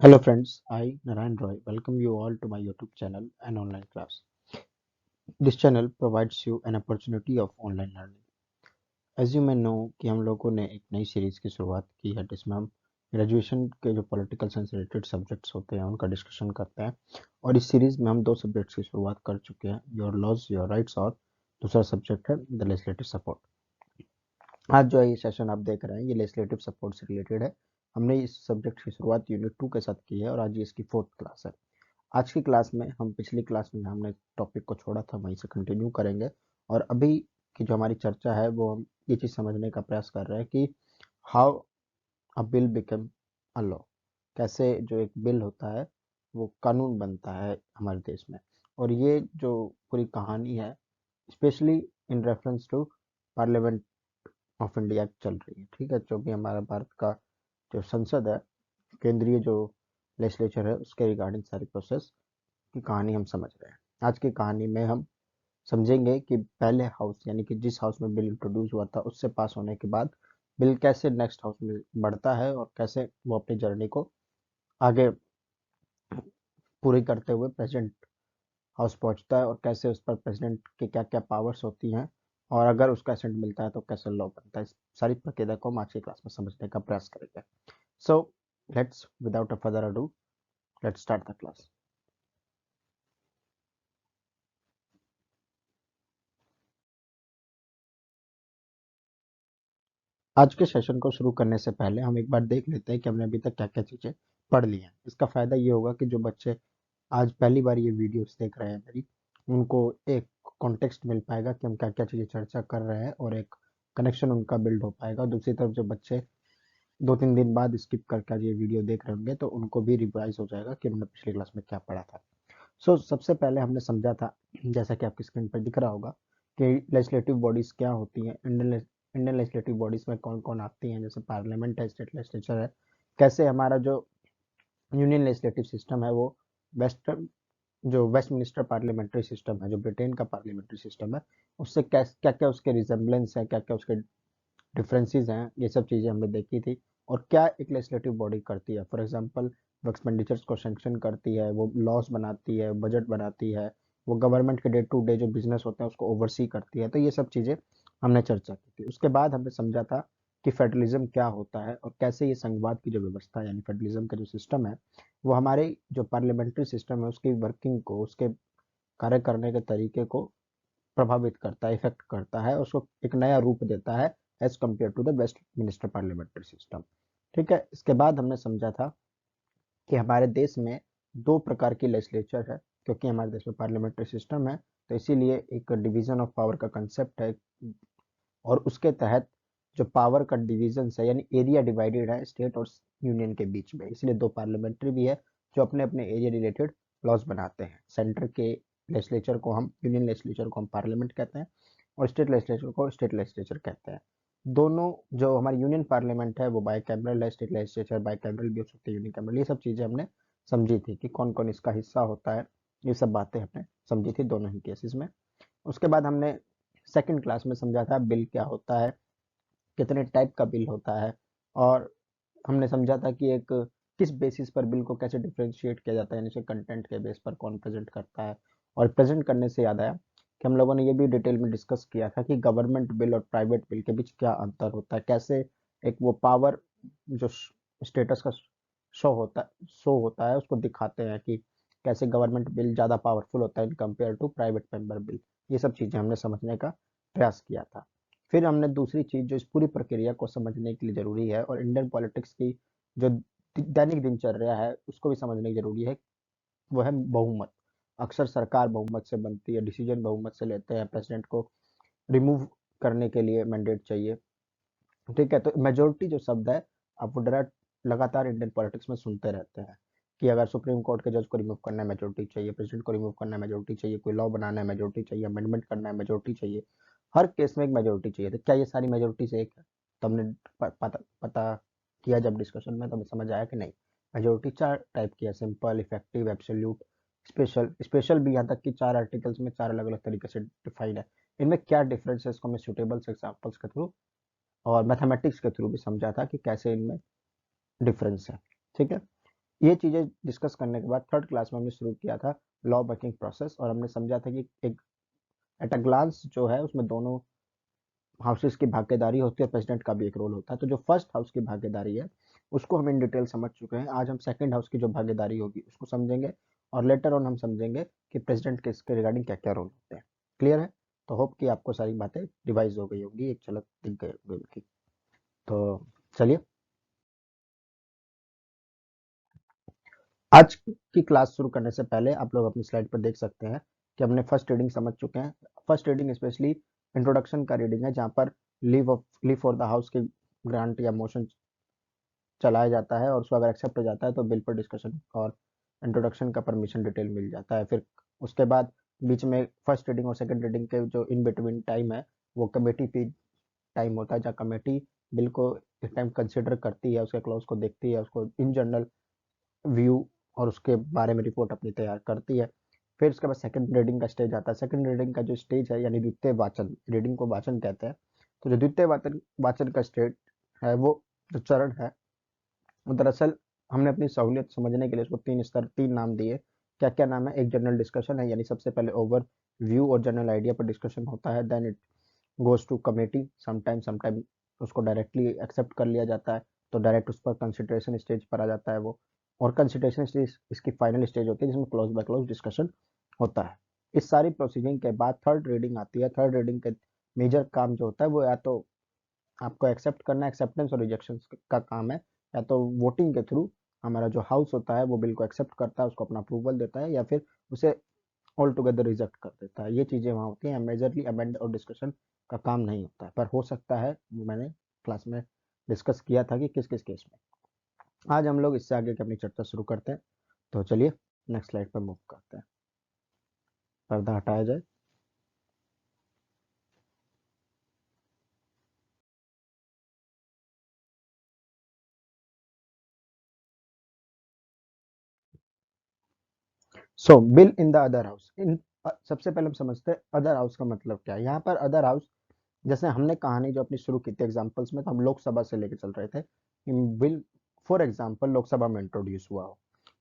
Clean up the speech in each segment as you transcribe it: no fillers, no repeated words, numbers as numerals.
Hello friends, I Narayan Roy welcome you all to my YouTube channel and online class. This channel provides you an opportunity of online learning. As you may know कि हम लोगों ने एक नई series की शुरुआत की है जिसमें हम ग्रेजुएशन के जो पॉलिटिकल साइंस रिलेटेड सब्जेक्ट्स होते हैं उनका डिस्कशन करते हैं और इस सीरीज में हम दो सब्जेक्ट्स की शुरुआत कर चुके हैं योर लॉज योर राइट्स और दूसरा सब्जेक्ट है द लेजिस्लेटिव सपोर्ट। आज जो है ये सेशन आप देख रहे हैं ये लेजिस्लेटिव सपोर्ट से रिलेटेड है। हमने इस सब्जेक्ट की शुरुआत यूनिट 2 के साथ की है और आज ये इसकी 4th क्लास है। आज की क्लास में हम पिछली क्लास में हमने टॉपिक को छोड़ा था वहीं से कंटिन्यू करेंगे और अभी की जो हमारी चर्चा है वो हम ये चीज़ समझने का प्रयास कर रहे हैं कि how a bill become a law. कैसे जो एक बिल होता है वो कानून बनता है हमारे देश में। और ये जो पूरी कहानी है specially in reference to parliament of India चल रही है। ठीक है, जो भी हमारा भारत का जो संसद है, केंद्रीय जो लेजिस्लेचर है उसके रिगार्डिंग सारी प्रोसेस की कहानी हम समझ रहे हैं। आज की कहानी में हम समझेंगे कि पहले हाउस यानी कि जिस हाउस में बिल इंट्रोड्यूस हुआ था उससे पास होने के बाद बिल कैसे नेक्स्ट हाउस में बढ़ता है और कैसे वो अपनी जर्नी को आगे पूरी करते हुए प्रेजेंट हाउस पहुंचता है और कैसे उस पर प्रेसिडेंट की क्या क्या पावर्स होती हैं और अगर उसका एसेंट मिलता है तो कैसे लॉ बनता है। इस सारी प्रक्रिया को हम आज की क्लास में समझने का प्रयास करेंगे। So let's without a further ado let's start the class. आज के सेशन को शुरू करने से पहले हम एक बार देख लेते हैं कि हमने अभी तक क्या क्या चीज़ें पढ़ ली हैं। इसका फ़ायदा ये होगा कि जो बच्चे आज पहली बार ये वीडियोस देख रहे हैं मेरी, उनको एक कॉन्टेक्स्ट मिल पाएगा कि हम क्या क्या चीज़ें चर्चा कर रहे हैं और एक कनेक्शन उनका बिल्ड हो पाएगा। दूसरी तरफ जो बच्चे 2-3 दिन बाद स्किप करके आज ये वीडियो देख रहे होंगे तो उनको भी रिवाइज हो जाएगा कि हमने पिछली क्लास में क्या पढ़ा था। सबसे पहले हमने समझा था, जैसा कि आपकी स्क्रीन पर दिख रहा होगा, कि लेजिस्लेटिव बॉडीज क्या होती हैं। इंडियन लेजिस्लेटिव बॉडीज में कौन कौन आती हैं, जैसे पार्लियामेंट है, स्टेट लेजिस्लेचर है। कैसे हमारा जो यूनियन लेजिस्लेटिव सिस्टम है वो वेस्ट जो वेस्टमिनिस्टर पार्लियामेंट्री सिस्टम है, जो ब्रिटेन का पार्लियामेंट्री सिस्टम है, उससे क्या क्या क्या उसके रिजेम्बलेंस है, क्या क्या उसके डिफरेंसेस हैं, ये सब चीज़ें हमने देखी थी। और क्या एक लेजिस्लेटिव बॉडी करती है, फॉर एग्जांपल वो एक्सपेंडिचर्स को सैंक्शन करती है, वो लॉस बनाती है, बजट बनाती है, वो गवर्नमेंट के डे टू डे जो बिजनेस होते हैं उसको ओवरसी करती है। तो ये सब चीज़ें हमने चर्चा की थी। उसके बाद हमने समझा था कि फेडरलिज्म क्या होता है और कैसे ये संघवाद की जो व्यवस्था है यानी फेडरलिज्म का जो सिस्टम है वो हमारे जो पार्लियामेंट्री सिस्टम है उसकी वर्किंग को, उसके कार्य करने के तरीके को प्रभावित करता है, इफेक्ट करता है, उसको एक नया रूप देता है as compare to the Westminster parliamentary system. ठीक है, इसके बाद हमने समझा था कि हमारे देश में दो प्रकार की लेजिस्लेचर है, क्योंकि हमारे देश में पार्लियामेंट्री सिस्टम है तो इसीलिए एक डिवीजन ऑफ पावर का कंसेप्ट है और उसके तहत जो पावर का डिवीजन है यानी एरिया डिवाइडेड है स्टेट और यूनियन के बीच में, इसलिए दो पार्लियामेंट्री भी है जो अपने अपने एरिया रिलेटेड लॉज बनाते हैं। सेंटर के लेजिस्लेचर को हम यूनियन लेजिस्लेचर को हम पार्लियामेंट कहते हैं और स्टेट लेजिस्लेचर को स्टेट लेजिस्लेचर कहते हैं। दोनों जो हमारी यूनियन पार्लियामेंट है वो बाई कैमरल है, स्टेट लेजिस्लेचर बाई कैमरल भी हो सकते हैं, यूनियन कैमरल। ये सब चीज़ें हमने समझी थी कि कौन कौन इसका हिस्सा होता है। ये सब बातें हमने समझी थी दोनों ही केसेस में। उसके बाद हमने सेकंड क्लास में समझा था बिल क्या होता है, कितने टाइप का बिल होता है और हमने समझा था कि एक किस बेसिस पर बिल को कैसे डिफरेंशिएट किया जाता है, यानी कंटेंट के बेस पर कौन प्रेजेंट करता है। और प्रेजेंट करने से याद आया कि हम लोगों ने ये भी डिटेल में डिस्कस किया था कि गवर्नमेंट बिल और प्राइवेट बिल के बीच क्या अंतर होता है, कैसे एक वो पावर जो स्टेटस का शो होता है उसको दिखाते हैं कि कैसे गवर्नमेंट बिल ज़्यादा पावरफुल होता है in compare to private member bill. ये सब चीज़ें हमने समझने का प्रयास किया था। फिर हमने दूसरी चीज़ जो इस पूरी प्रक्रिया को समझने के लिए ज़रूरी है और इंडियन पॉलिटिक्स की जो दैनिक दिनचर्या है उसको भी समझने की जरूरी है, वो है बहुमत। अक्सर सरकार बहुमत से बनती है, डिसीजन बहुमत से लेते हैं, प्रेसिडेंट को रिमूव करने के लिए मैंडेट चाहिए। ठीक है, तो मेजोरिटी जो शब्द है आप वो डायरेक्ट लगातार इंडियन पॉलिटिक्स में सुनते रहते हैं कि अगर सुप्रीम कोर्ट के जज को रिमूव करना है मेजोरिटी चाहिए, प्रेसिडेंट को रिमूव करना है मेजोरिटी चाहिए, कोई लॉ बनाना है मेजोरिटी चाहिए, अमेंडमेंट करना है मेजोरिटी चाहिए। हर केस में एक मेजोरिटी चाहिए। तो क्या ये सारी मेजोरिटी से एक है? तो हमने पता किया जब डिस्कशन में तो हमें समझ आया कि नहीं, मेजोरिटी चार टाइप की है, simple, effective, absolute, special. Special भी यहाँ तक कि चार आर्टिकल्स में चार अलग अलग तरीके से डिफाइंड है। इनमें क्या डिफरेंस है इसको मैं सुटेबल एग्जाम्पल्स के थ्रू और मैथमेटिक्स के थ्रू भी समझा था कि कैसे इनमें डिफरेंस है। ठीक है, ये चीज़ें डिस्कस करने के बाद थर्ड क्लास में हमने शुरू किया था लॉ मेकिंग प्रोसेस, और हमने समझा था कि एक एट अ ग्लांस जो है उसमें दोनों हाउसेस की भागीदारी होती है, प्रेसिडेंट का भी एक रोल होता है। तो जो फर्स्ट हाउस की भागीदारी है उसको हम इन डिटेल समझ चुके हैं। आज हम सेकंड हाउस की जो भागीदारी होगी उसको समझेंगे, और लेटर ऑन हम समझेंगे कि प्रेसिडेंट के इसके रिगार्डिंग क्या क्या रोल होते हैं। क्लियर है? तो होप कि आपको सारी बातें रिवाइज हो गई होगी, एक झलक दिख गई होगी उनकी। तो चलिए, आज की क्लास शुरू करने से पहले आप लोग अपनी स्लाइड पर देख सकते हैं कि हमने फर्स्ट रीडिंग समझ चुके हैं। फर्स्ट रीडिंग स्पेशली इंट्रोडक्शन का रीडिंग है, जहाँ पर लीव फॉर द हाउस के ग्रांट या मोशन चलाया जाता है, और उसको अगर एक्सेप्ट हो जाता है तो बिल पर डिस्कशन और इंट्रोडक्शन का परमिशन डिटेल मिल जाता है। फिर उसके बाद बीच में फर्स्ट रीडिंग और सेकंड रीडिंग के जो इन बिटवीन टाइम है वो कमेटी फी टाइम होता है, जहाँ कमेटी बिल को इस टाइम कंसिडर करती है, उसके क्लॉज को देखती है, उसको इन जनरल व्यू और उसके बारे में रिपोर्ट अपनी तैयार करती है। फिर उसके बाद सेकंड रीडिंग का स्टेज आता है। सेकंड रीडिंग का जो स्टेज है यानी द्वितीय वाचन, रीडिंग को वाचन कहते हैं। तो जो द्वितीय वाचन वाचन का स्टेज है, वो जो चरण है, दरअसल हमने अपनी सहूलियत समझने के लिए उसको तीन नाम दिए। क्या क्या नाम है? एक जनरल डिस्कशन है, यानी सबसे पहले ओवर व्यू और जनरल आइडिया पर डिस्कशन होता है। Then it goes to committee, sometime उसको डायरेक्टली एक्सेप्ट कर लिया जाता है, तो डायरेक्ट उस पर कंसिडरेशन स्टेज पर आ जाता है वो। और कंसिडरेशन स्टेज इसकी फाइनल स्टेज होती है, जिसमें क्लोज बाय क्लोज डिस्कशन होता है। इस सारी प्रोसीडिंग के बाद थर्ड रीडिंग आती है। थर्ड रीडिंग के मेजर काम जो होता है वो या तो आपको एक्सेप्ट करना, एक्सेप्टेंस और रिजेक्शन का काम है, या तो वोटिंग के थ्रू हमारा जो हाउस होता है वो बिल को एक्सेप्ट करता है, उसको अपना अप्रूवल देता है, या फिर उसे ऑल टुगेदर रिजेक्ट कर देता है। ये चीज़ें वहाँ होती हैं। मेजरली अमेंड और डिस्कशन का काम नहीं होता है, पर हो सकता है, मैंने क्लास में डिस्कस किया था कि किस किस केस में। आज हम लोग इससे आगे की अपनी चर्चा शुरू करते हैं। तो चलिए नेक्स्ट स्लाइड पर मूव करते हैं। पर्दा हटाया जाए। So bill in the other house. इन सबसे पहले हम समझते हैं अदर हाउस का मतलब क्या है। यहाँ पर अदर हाउस, जैसे हमने कहानी जो अपनी शुरू की थी एग्जाम्पल्स में, तो हम लोकसभा से लेके चल रहे थे कि बिल फॉर एग्जाम्पल लोकसभा में इंट्रोड्यूस हुआ हो।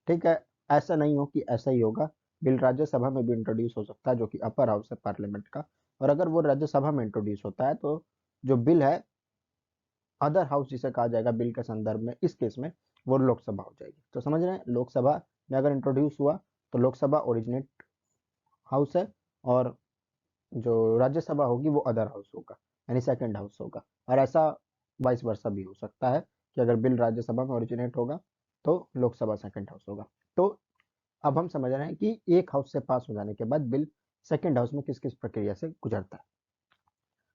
ठीक है, ऐसा नहीं हो कि ऐसा ही होगा, बिल राज्यसभा में भी इंट्रोड्यूस हो सकता है, जो कि अपर हाउस है पार्लियामेंट का। और अगर वो राज्यसभा में इंट्रोड्यूस होता है तो जो बिल है अदर हाउस जिसे कहा जाएगा बिल के संदर्भ में, इस केस में वो लोकसभा हो जाएगी। तो समझ रहे हैं, लोकसभा में अगर इंट्रोड्यूस हुआ तो लोकसभा ओरिजिनेट हाउस है, और जो राज्यसभा होगी वो अदर हाउस होगा, यानी सेकंड हाउस होगा। और ऐसा वाइस वर्सा भी हो सकता है कि अगर बिल राज्यसभा में ओरिजिनेट होगा तो लोकसभा सेकंड हाउस होगा। तो अब हम समझ रहे हैं कि एक हाउस से पास हो जाने के बाद बिल सेकंड हाउस में किस किस प्रक्रिया से गुजरता है।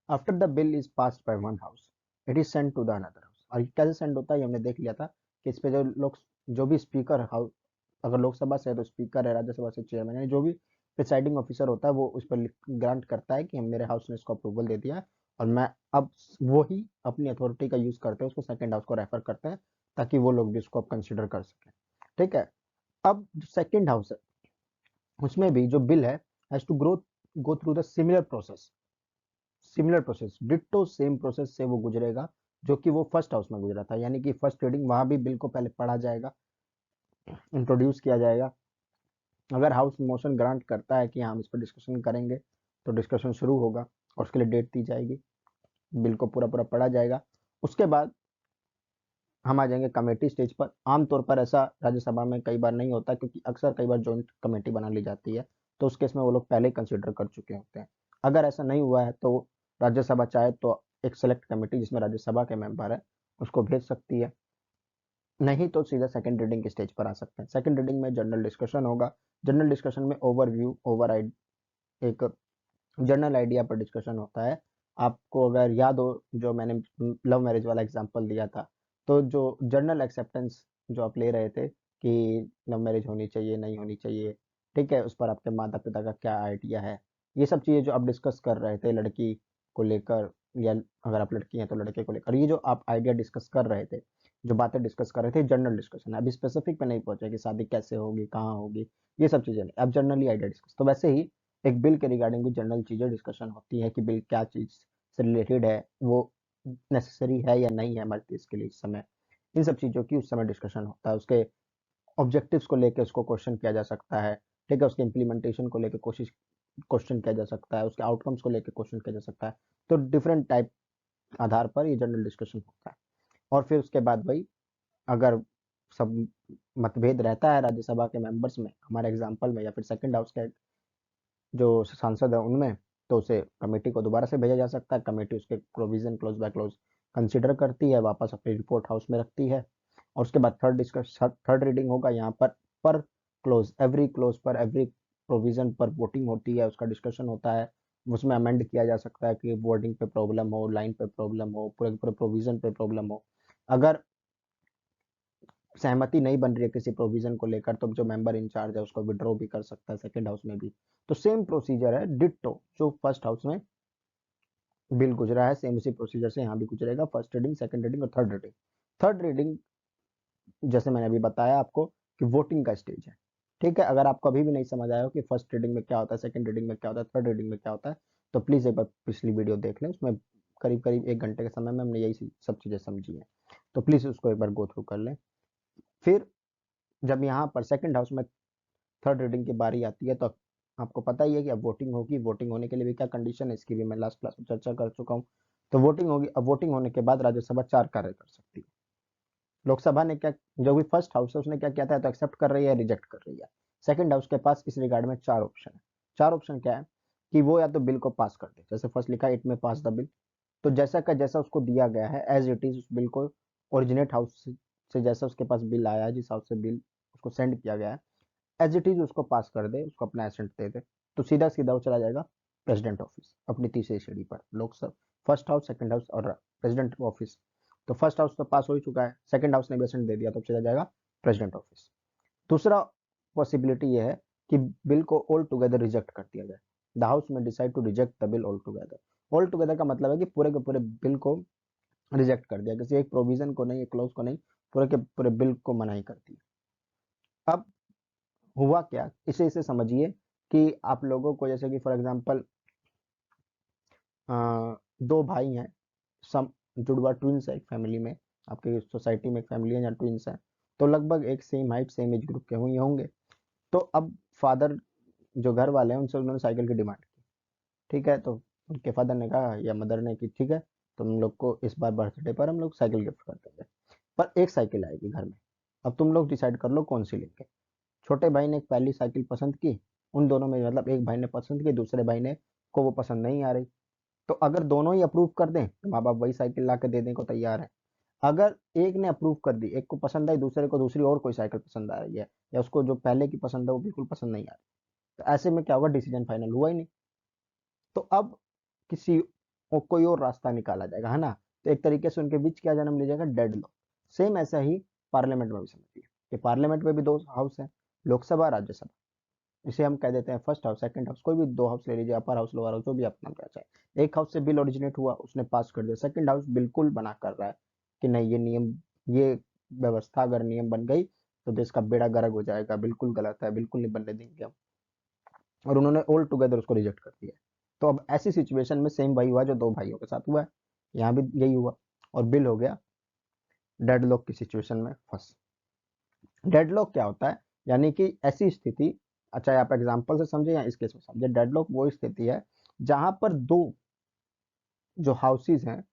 After the bill is passed by one house, it is send to the another house. और ये कैसे सेंड होता है ये हमने देख लिया था कि इस पे जो लोग, जो भी स्पीकर हाउस, अगर लोकसभा से है तो स्पीकर है, राज्यसभा से चेयरमैन, यानी जो भी प्रिसाइडिंग ऑफिसर होता है वो उस पर ग्रांट करता है कि हम, मेरे हाउस ने इसको अप्रूवल दे दिया है, और मैं अब वो ही अपनी अथॉरिटी का यूज करते हैं, उसको सेकंड हाउस को रेफर करते हैं, ताकि वो लोग भी इसको अब कंसिडर कर सकें। ठीक है, अब जो सेकंड हाउस है उसमें भी जो बिल है has to go through the similar process, ditto same process से वो गुजरेगा जो कि वो फर्स्ट हाउस में गुजरा था। यानी कि फर्स्ट रीडिंग वहां भी बिल को पहले पढ़ा जाएगा, इंट्रोड्यूस किया जाएगा। अगर हाउस मोशन ग्रांट करता है कि हम इस पर डिस्कशन करेंगे तो डिस्कशन शुरू होगा, और उसके लिए डेट दी जाएगी, बिल को पूरा पूरा पढ़ा जाएगा। उसके बाद हम आ जाएंगे कमेटी स्टेज पर। आमतौर पर ऐसा राज्यसभा में कई बार नहीं होता, क्योंकि अक्सर कई बार जॉइंट कमेटी बना ली जाती है, तो उस केस में वो लोग पहले ही कंसिडर कर चुके होते हैं। अगर ऐसा नहीं हुआ है तो राज्यसभा चाहे तो एक सेलेक्ट कमेटी जिसमें राज्यसभा के मेंबर है उसको भेज सकती है, नहीं तो सीधा सेकंड रीडिंग के स्टेज पर आ सकते हैं। सेकंड रीडिंग में जनरल डिस्कशन होगा। जनरल डिस्कशन में ओवरव्यू ओवर एक जनरल आइडिया पर डिस्कशन होता है। आपको अगर याद हो जो मैंने लव मैरिज वाला एग्जांपल दिया था, तो जो जनरल एक्सेप्टेंस जो आप ले रहे थे कि लव मैरिज होनी चाहिए नहीं होनी चाहिए, ठीक है, उस पर आपके माता पिता का क्या आइडिया है, ये सब चीज़ें जो आप डिस्कस कर रहे थे लड़की को लेकर, या अगर आप लड़की हैं तो लड़के को लेकर, ये जो आप आइडिया डिस्कस कर रहे थे, जो बातें डिस्कस कर रहे थे, जनरल डिस्कशन है। अभी स्पेसिफिक पे नहीं पहुंचे कि शादी कैसे होगी, कहाँ होगी, ये सब चीज़ें नहीं, अब जनरली आइडिया डिस्कस। तो वैसे ही एक बिल के रिगार्डिंग भी जनरल चीज़ें डिस्कशन होती है कि बिल क्या चीज़ से रिलेटेड है, वो नेसेसरी है या नहीं है हमारे देश के लिए इस समय, इन सब चीज़ों की उस समय डिस्कशन होता है। उसके ऑब्जेक्टिव्स को लेके उसको क्वेश्चन किया जा सकता है, ठीक है, उसके इम्प्लीमेंटेशन को लेके कोशिश क्वेश्चन किया जा सकता है, उसके आउटकम्स को लेके क्वेश्चन किया जा सकता है। तो डिफरेंट टाइप आधार पर ये जनरल डिस्कशन होता है। और फिर उसके बाद भाई, अगर सब मतभेद रहता है राज्यसभा के मेंबर्स में, हमारे एग्जाम्पल में, या फिर सेकंड हाउस के जो सांसद है उनमें, तो उसे कमेटी को दोबारा से भेजा जा सकता है। कमेटी उसके provision close by close consider करती है, वापस अपनी रिपोर्ट हाउस में रखती है, और उसके बाद थर्ड रीडिंग होगा। यहाँ पर क्लोज, एवरी क्लोज पर, एवरी प्रोविजन पर वोटिंग होती है, उसका डिस्कशन होता है। उसमें अमेंड किया जा सकता है कि वर्डिंग पे प्रॉब्लम हो, लाइन पे प्रॉब्लम हो, पूरे पूरे प्रोविजन पे प्रॉब्लम हो। अगर सहमति नहीं बन रही है किसी प्रोविजन को लेकर, तो जो मेंबर इंचार्ज है उसको विड्रॉ भी कर सकता है सेकंड हाउस में भी। तो सेम प्रोसीजर है डिट्टो जो फर्स्ट हाउस में बिल गुजरा है, सेम उसी प्रोसीजर से यहाँ भी गुजरेगा। फर्स्ट रीडिंग, सेकंड रीडिंग और थर्ड रीडिंग। थर्ड रीडिंग जैसे मैंने अभी बताया आपको कि वोटिंग का स्टेज है, ठीक है। अगर आपको अभी भी नहीं समझ आया हो कि फर्स्ट रीडिंग में क्या होता है, सेकंड रीडिंग में क्या होता है, थर्ड रीडिंग में क्या होता है, तो प्लीज एक बार पिछली वीडियो देख लें। उसमें करीब करीब 1 घंटे के समय में हमने यही सब चीजें समझी हैं, तो प्लीज उसको एक बार गो थ्रू कर लें। फिर जब यहाँ पर सेकंड हाउस में थर्ड रीडिंग की बारी आती है, तो आपको पता ही है कि अब वोटिंग होगी। वोटिंग होने के लिए भी क्या कंडीशन है, इसकी भी मैं लास्ट क्लास में चर्चा कर चुका हूँ। तो वोटिंग होगी। अब वोटिंग होने के बाद राज्यसभा 4 कार्य कर सकती है। लोकसभा ने क्या, जो भी फर्स्ट हाउस है उसने क्या किया था, तो एक्सेप्ट कर रही है, रिजेक्ट कर रही है। सेकंड हाउस के पास इस रिगार्ड में 4 ऑप्शन है। 4 ऑप्शन क्या है कि वो या तो बिल को पास कर दे, जैसे फर्स्ट लिखा है इट में पास द बिल, तो जैसा का जैसा उसको दिया गया है एज इट इज, उस बिल को ओरिजिनेट हाउस से जैसा उसके पास बिल आया है, जिस हाउस से बिल उसको सेंड किया गया है, एज इट इज उसको पास कर दे, उसको अपना एसेंट दे दे, तो सीधा सीधा वो चला जाएगा प्रेसिडेंट ऑफिस, अपनी तीसरी सीढ़ी पर। Lok Sabha first house, second house और प्रेसिडेंट ऑफिस। तो फर्स्ट हाउस तो पास हो ही चुका है, सेकंड हाउस ने भी एसेंट दे दिया, तो चला जाएगा प्रेसिडेंट ऑफिस। दूसरा पॉसिबिलिटी ये है कि बिल को ऑल टुगेदर रिजेक्ट कर दिया जाए। द हाउस में decide to reject the bill all together. All together का मतलब है कि पूरे के पूरे बिल को रिजेक्ट कर दिया, किसी एक प्रोविजन को नहीं, एक क्लॉज को नहीं, पूरे के पूरे बिल को मनाही कर दी। अब हुआ क्या, इसे इसे समझिए कि आप लोगों को, जैसे कि फॉर एग्जांपल दो भाई हैं, सम जुड़वा ट्विंस है एक फैमिली में, आपकी सोसाइटी में एक फैमिली है जहाँ ट्विंस है, तो लगभग एक same height same age group के हुए होंगे। तो अब फादर जो घर वाले हैं उनसे उन्होंने साइकिल की डिमांड की, ठीक है। तो उनके फादर ने कहा या मदर ने कि ठीक है, तुम लोग को इस बार बर्थडे पर हम लोग साइकिल गिफ्ट कर देंगे, पर एक साइकिल आएगी घर में। अब तुम लोग डिसाइड कर लो कौन सी लेंगे। छोटे भाई ने एक पहली साइकिल पसंद की, उन दोनों में मतलब एक भाई ने पसंद की, दूसरे भाई ने को वो पसंद नहीं आ रही। तो अगर दोनों ही अप्रूव कर दें तो माँ बाप वही साइकिल ला के देने को तैयार है। अगर एक ने अप्रूव कर दी, एक को पसंद आई, दूसरे को दूसरी और कोई साइकिल पसंद आ रही है, या उसको जो पहले की पसंद है वो बिल्कुल पसंद नहीं आ रही, तो ऐसे में क्या होगा, डिसीजन फाइनल हुआ ही नहीं। तो अब किसी कोई और रास्ता निकाला जाएगा, है ना। तो एक तरीके से उनके बीच क्या जन्म ले जाएगा, डेड लॉक। सेम ऐसा ही पार्लियामेंट में भी समझिए कि पार्लियामेंट में भी 2 हाउस है, लोकसभा राज्यसभा। इसे हम कह देते हैं फर्स्ट हाउस, सेकंड हाउस, कोई भी 2 हाउस ले लीजिए, अपर हाउस, लोअर हाउस, जो भी आप नाम देना चाहे। एक हाउस से बिल ओरिजिनेट हुआ, उसने पास कर दिया, सेकंड हाउस बिल्कुल मना कर रहा है कि नहीं, ये नियम, ये व्यवस्था अगर नियम बन गई तो देश का बेड़ा गर्क हो जाएगा, बिल्कुल गलत है, बिल्कुल नहीं बनने देंगे हम, और उन्होंने ऑल टुगेदर उसको रिजेक्ट कर दिया। तो अब ऐसी सिचुएशन में सेम वही हुआ जो 2 भाइयों के साथ हुआ है, यहाँ भी यही हुआ, और बिल हो गया डेडलॉक की सिचुएशन में फंस। डेडलॉक क्या होता है, यानी कि ऐसी स्थिति, अच्छा आप एग्जांपल से समझे या इस केस में समझे, डेडलॉक वो स्थिति है जहां पर दो जो हाउसेज हैं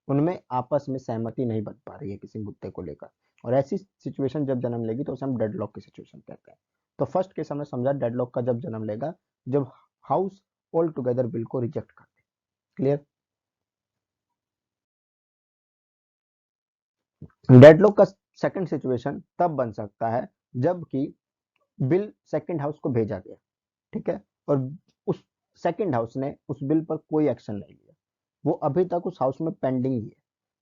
उनमें आपस में सहमति नहीं बन पा रही है किसी मुद्दे को लेकर, और ऐसी सिचुएशन जब जन्म लेगी तो उसे हम डेडलॉक की सिचुएशन कहते हैं। तो फर्स्ट केस हमने समझा डेडलॉक का जब जन्म लेगा, जब हाउस ऑल टुगेदर बिल को रिजेक्ट कर दे। क्लियर। डेडलॉक का सेकंड सिचुएशन तब बन सकता है जबकि बिल सेकंड हाउस को भेजा गया, ठीक है, और उस सेकंड हाउस ने उस बिल पर कोई एक्शन नहीं लिया, वो अभी तक उस हाउस में पेंडिंग ही है।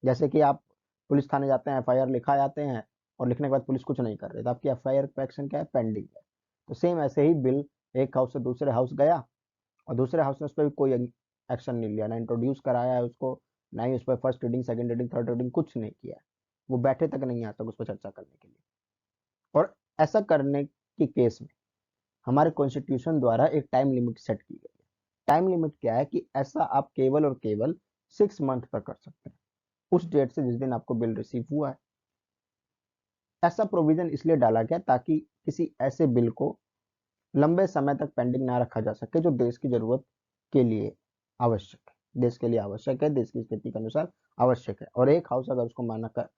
जैसे कि आप पुलिस थाने जाते हैं, एफआईआर लिखा जाते हैं, और लिखने के बाद पुलिस कुछ नहीं कर रही, तो आपकी एफआईआर पे एक्शन क्या है, पेंडिंग है। तो सेम ऐसे ही बिल एक हाउस से दूसरे हाउस गया, और दूसरे हाउस ने उस पर भी कोई एक्शन नहीं लिया, ना इंट्रोड्यूस कराया है उसको, ना ही उस पर first reading, second reading, third reading कुछ नहीं किया। वो बैठे तक नहीं आता उस पर चर्चा करने के लिए। और ऐसा करने के केस में हमारे कॉन्स्टिट्यूशन द्वारा एक टाइम लिमिट सेट की गई है। टाइम लिमिट क्या है कि ऐसा आप केवल और केवल 6 मंथ तक कर सकते हैं, उस डेट से जिस दिन आपको बिल रिसीव हुआ है। ऐसा प्रोविजन इसलिए डाला गया ताकि किसी ऐसे बिल को लंबे समय तक पेंडिंग ना रखा जा सके जो देश की जरूरत के लिए आवश्यक है, देश के लिए आवश्यक है, देश की स्थिति के अनुसार आवश्यक है। और एक हाउस अगर उसको मना कर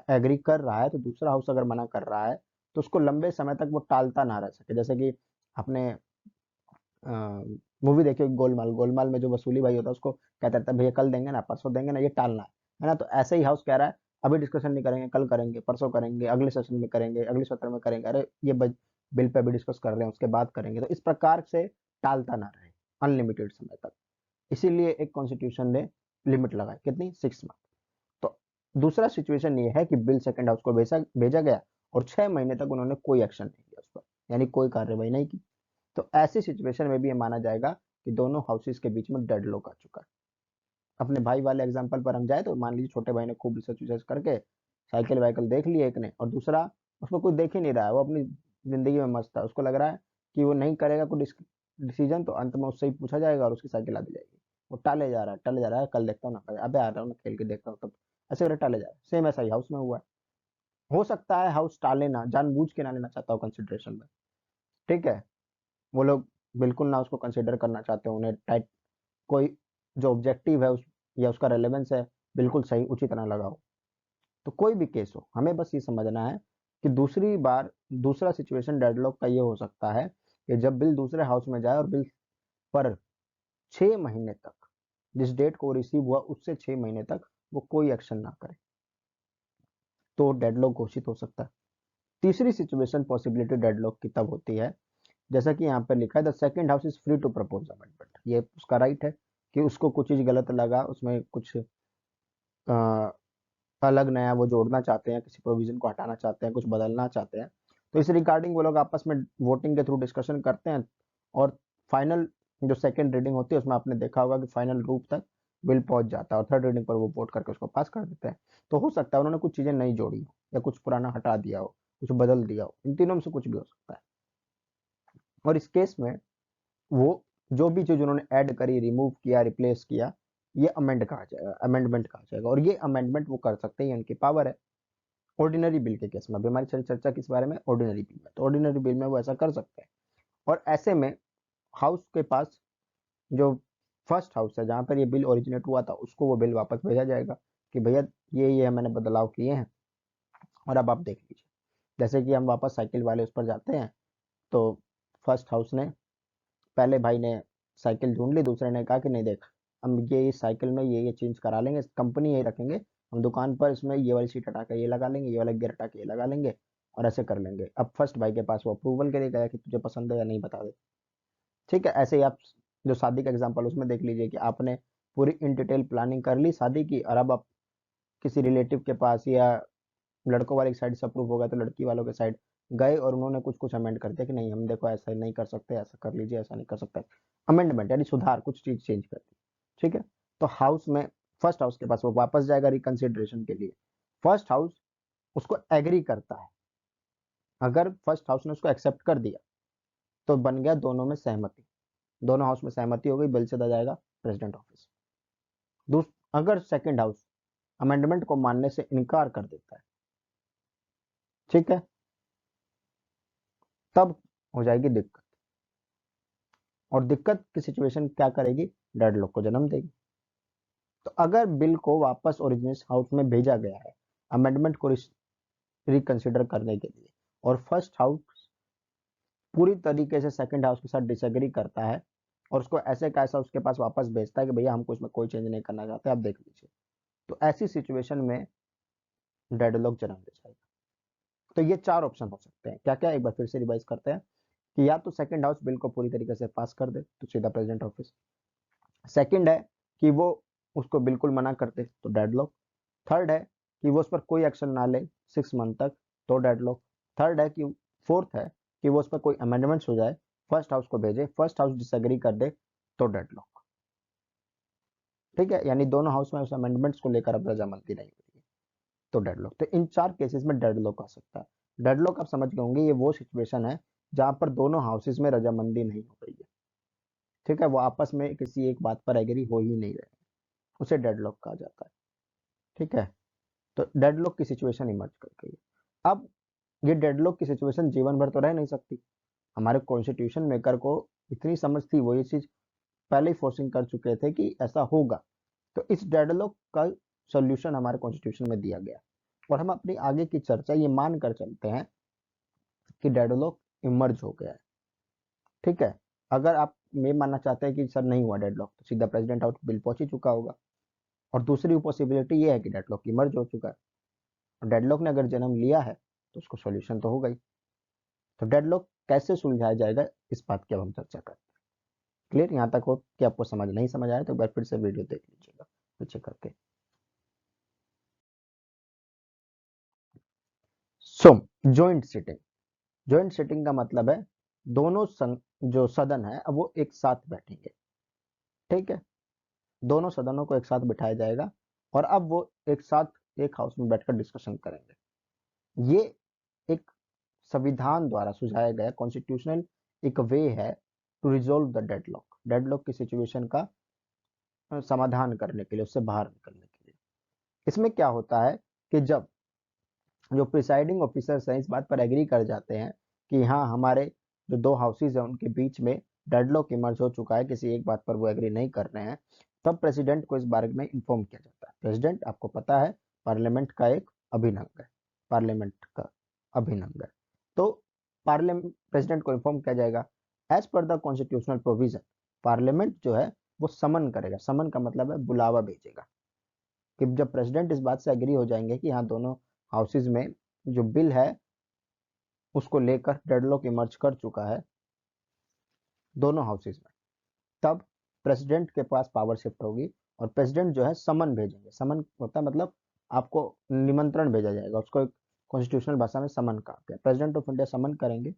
एग्री कर रहा है तो दूसरा हाउस अगर मना कर रहा है तो उसको लंबे समय तक वो टालता ना रह सके। जैसे कि आपने मूवी देखी होगी गोलमाल, गोलमाल में जो वसूली भाई होता है उसको कहता रहता है भैया कल देंगे ना, परसों देंगे ना, ये टालना है ना। तो ऐसे ही हाउस कह रहा है अभी डिस्कशन नहीं करेंगे, कल करेंगे, परसों करेंगे, अगले सेशन में करेंगे, अगले सत्र में करेंगे, अरे ये बिल पे अभी डिस्कस कर रहे हैं उसके बाद करेंगे। तो इस प्रकार से टालता ना रहे अनलिमिटेड समय तक, इसीलिए एक कॉन्स्टिट्यूशन ने लिमिट लगाई कितनी, 6 मंथ। तो दूसरा सिचुएशन ये है कि बिल सेकंड हाउस को भेजा भेजा गया और 6 महीने तक उन्होंने कोई एक्शन नहीं लिया उस पर, यानी कोई कार्रवाई नहीं की। तो ऐसी सिचुएशन में भी ये माना जाएगा कि दोनों हाउसेस के बीच में डेडलॉक आ चुका है। अपने भाई वाले एग्जांपल पर हम जाए तो मान लीजिए छोटे भाई ने खूब रिसर्च विसर्च करके साइकिल वाइकिल देख ली एक ने, और दूसरा उसको कुछ देख ही नहीं रहा है, वो अपनी जिंदगी में मस्त है, उसको लग रहा है कि वो नहीं करेगा कोई डिसीजन तो अंत में उससे ही पूछा जाएगा और उसकी साइकिल आ दी जाएगी। वो टाले जा रहा है, टाले जा रहा है, कल देखता हूँ ना, अबे आ रहा हूँ ना, खेल के देखता हूँ तब, ऐसे करके टाले जा रहा है। सेम ऐसा ही हाउस में हुआ है। हो सकता है हाउस टाले ना, जानबूझ के ना लेना चाहता हो कंसिडरेशन में, ठीक है, वो लोग बिल्कुल ना उसको कंसिडर करना चाहते हो, उन्हें टाइट कोई जो ऑब्जेक्टिव है उस या उसका रेलेवेंस है बिल्कुल सही उचित ना लगा हो। तो कोई भी केस हो, हमें बस ये समझना है कि दूसरी बार दूसरा सिचुएशन डेडलॉक का ये हो सकता है कि जब बिल दूसरे हाउस में जाए और बिल पर 6 महीने तक, जिस डेट को रिसीव हुआ उससे 6 महीने तक वो कोई एक्शन ना करे, तो डेडलॉक घोषित हो सकता है। तीसरी सिचुएशन पॉसिबिलिटी डेडलॉक की तब होती है, जैसा कि यहाँ पर लिखा है the second house is free to propose amendment. ये उसका राइट है कि उसको कुछ चीज गलत लगा, उसमें कुछ अलग नया वो जोड़ना चाहते हैं, किसी प्रोविजन को हटाना चाहते हैं, कुछ बदलना चाहते हैं, तो इस रिगार्डिंग वो लोग आपस में वोटिंग के थ्रू डिस्कशन करते हैं। और फाइनल जो सेकंड रीडिंग होती है उसमें आपने देखा होगा कि फाइनल रूप तक बिल पहुंच जाता है और थर्ड रीडिंग पर वो वोट करके उसको पास कर देते हैं। तो हो सकता है उन्होंने कुछ चीजें नहीं जोड़ी हो या कुछ पुराना हटा दिया हो, कुछ बदल दिया हो, इन तीनों में से कुछ भी हो सकता है। और इस केस में वो जो भी चीज उन्होंने ऐड करी, रिमूव किया, रिप्लेस किया, ये अमेंड कहा जाएगा, अमेंडमेंट कहा जाएगा। और ये अमेंडमेंट वो कर सकते हैं, उनकी पावर है। ऑर्डिनरी बिल के केस में, अभी हमारी सारी चर्चा किस बारे में, ऑर्डिनरी बिल में, तो ऑर्डिनरी बिल में वो ऐसा कर सकते हैं। और ऐसे में हाउस के पास जो फर्स्ट हाउस है जहां पर ये बिल ओरिजिनेट हुआ था उसको वो बिल वापस भेजा जाएगा कि भैया ये मैंने बदलाव किए हैं और अब आप देख लीजिए। जैसे कि हम वापस साइकिल वाले उस पर जाते हैं, तो फर्स्ट हाउस ने, पहले भाई ने साइकिल ढूंढ ली, दूसरे ने कहा कि नहीं देख, हम ये इस साइकिल में ये चेंज करा लेंगे, कंपनी यही रखेंगे, हम दुकान पर इसमें ये वाली सीट हटा के ये लगा लेंगे, ये वाला गियर हटा के ये लगा लेंगे और ऐसे कर लेंगे। अब फर्स्ट भाई के पास वो अप्रूवल के लिए गया कि तुझे पसंद है या नहीं बता दे, ठीक है। ऐसे ही आप जो शादी का एग्जाम्पल उसमें देख लीजिए कि आपने पूरी इन डिटेल प्लानिंग कर ली शादी की, और अब आप किसी रिलेटिव के पास या लड़कों वाली साइड से अप्रूव हो गया तो लड़की वालों के साइड गए और उन्होंने कुछ कुछ अमेंड कर दिया कि नहीं हम देखो ऐसा नहीं कर सकते, ऐसा कर लीजिए, ऐसा नहीं कर सकते, अमेंडमेंट यानी सुधार, कुछ चीज चेंज कर दी, ठीक है। तो हाउस में फर्स्ट हाउस के पास वो वापस जाएगा रिकंसिडरेशन के लिए। फर्स्ट हाउस उसको एग्री करता है, अगर फर्स्ट हाउस ने उसको एक्सेप्ट कर दिया तो बन गया दोनों में सहमति, दोनों हाउस में सहमति हो गई, बिल चला जाएगा प्रेसिडेंट ऑफिस। अगर सेकंड हाउस अमेंडमेंट को मानने से इनकार कर देता है, ठीक है, तब हो जाएगी दिक्कत। और दिक्कत की सिचुएशन क्या करेगी, डेडलॉक को जन्म देगी। तो अगर बिल को वापस ओरिजिनल हाउस में भेजा गया है अमेंडमेंट को रिकंसिडर करने के लिए, और फर्स्ट हाउस पूरी तरीके से सेकंड हाउस के साथ डिसएग्री करता है और उसको ऐसे का ऐसा उसके पास वापस भेजता है कि भैया हमको इसमें कोई चेंज नहीं करना चाहते, आप देख लीजिए, तो ऐसी सिचुएशन में डेडलॉक जन्म दे जाएगा। तो ये 4 ऑप्शन हो सकते हैं, क्या क्या, एक बार फिर से रिवाइज करते हैं कि या तो सेकंड हाउस बिल को पूरी तरीके से पास कर दे तो सीधा प्रेसिडेंट ऑफिस, सेकंड है कि वो उसको बिल्कुल मना कर दे तो डेडलॉक, थर्ड है कि वो उस पर कोई एक्शन ना ले 6 मंथ तक तो डेडलॉक, थर्ड है कि फोर्थ है कि वो उस पर कोई अमेंडमेंट्स हो जाए, फर्स्ट हाउस को भेजे, फर्स्ट हाउस डिसएग्री कर दे तो डेडलॉक, ठीक है, यानी दोनों हाउस में उस अमेंडमेंट्स को लेकर अब रजामंदी नहीं हुई है तो डेडलॉक। तो इन 4 केसेस में डेडलॉक आ सकता है। डेडलॉक आप समझ गए होंगे, ये वो सिचुएशन है जहां पर दोनों हाउसेस में रजामंदी नहीं हो रही है, ठीक है, वो आपस में किसी एक बात पर एग्री हो ही नहीं रहे, उसे डेडलॉक कहा जाता है, ठीक है। तो डेडलॉक की सिचुएशन इमर्ज कर गई है। अब ये डेडलॉक की सिचुएशन जीवन भर तो रह नहीं सकती। हमारे कॉन्स्टिट्यूशन मेकर को इतनी समझ थी, वो ये चीज पहले ही फोर्सिंग कर चुके थे कि ऐसा होगा। तो इस डेडलॉक का सॉल्यूशन हमारे कॉन्स्टिट्यूशन में दिया गया, और हम अपनी आगे की चर्चा ये मान कर चलते हैं कि डेडलॉक इमर्ज हो गया है। ठीक है, अगर आप ये मानना चाहते हैं कि सर नहीं हुआ डेडलॉक, तो सीधा प्रेसिडेंट आउट बिल पहुंच ही चुका होगा। और दूसरी पॉसिबिलिटी ये है कि डेडलॉक इमर्ज हो चुका है, और डेडलॉक ने अगर जन्म लिया है तो उसको सॉल्यूशन तो होगा ही। तो डेडलॉक कैसे सुलझाया जाएगा, इस बात की अब हम चर्चा करते हैं। क्लियर यहाँ तक हो कि आपको समझ नहीं समझ आया तो एक बार फिर से वीडियो देख लीजिएगा पीछे करके। सो जॉइंट सिटिंग, जॉइंट सिटिंग का मतलब है दोनों जो सदन है अब वो एक साथ बैठेंगे। ठीक है, दोनों सदनों को एक साथ बिठाया जाएगा और अब वो एक साथ एक हाउस में बैठकर डिस्कशन करेंगे। ये एक संविधान द्वारा सुझाया गया कॉन्स्टिट्यूशनल एक वे है to resolve the deadlock, deadlock की सिचुएशन का समाधान करने के लिए, उससे बाहर निकलने के लिए। इसमें क्या होता है कि जब जो प्रिसाइडिंग ऑफिसर्स हैं इस बात पर एग्री कर जाते हैं कि हाँ हमारे जो दो हाउसेज हैं उनके बीच में डेडलॉक इमर्ज हो चुका है, किसी एक बात पर वो एग्री नहीं कर रहे हैं, तब प्रेसिडेंट को इस बारे में इन्फॉर्म किया जाता है। प्रेसिडेंट आपको पता है पार्लियामेंट का एक अभिन्न अंग है, पार्लियामेंट का अभिन्न अंग है। तो पार्लियामेंट प्रेसिडेंट को इन्फॉर्म किया जाएगा as per the constitutional provision. Parliament जो है वो समन करेगा, समन का मतलब है बुलावा भेजेगा, कि जब प्रेसिडेंट इस बात से एग्री हो जाएंगे कि हाँ दोनों हाउसेज में जो बिल है उसको लेकर डेडलॉक इमर्ज कर चुका है दोनों हाउसेज में, तब प्रेसिडेंट के पास पावर शिफ्ट होगी और प्रेसिडेंट जो है समन भेजेंगे। समन होता है मतलब आपको निमंत्रण भेजा जाएगा, उसको एक कॉन्स्टिट्यूशनल भाषा में समन कहा गया। प्रेसिडेंट ऑफ इंडिया समन करेंगे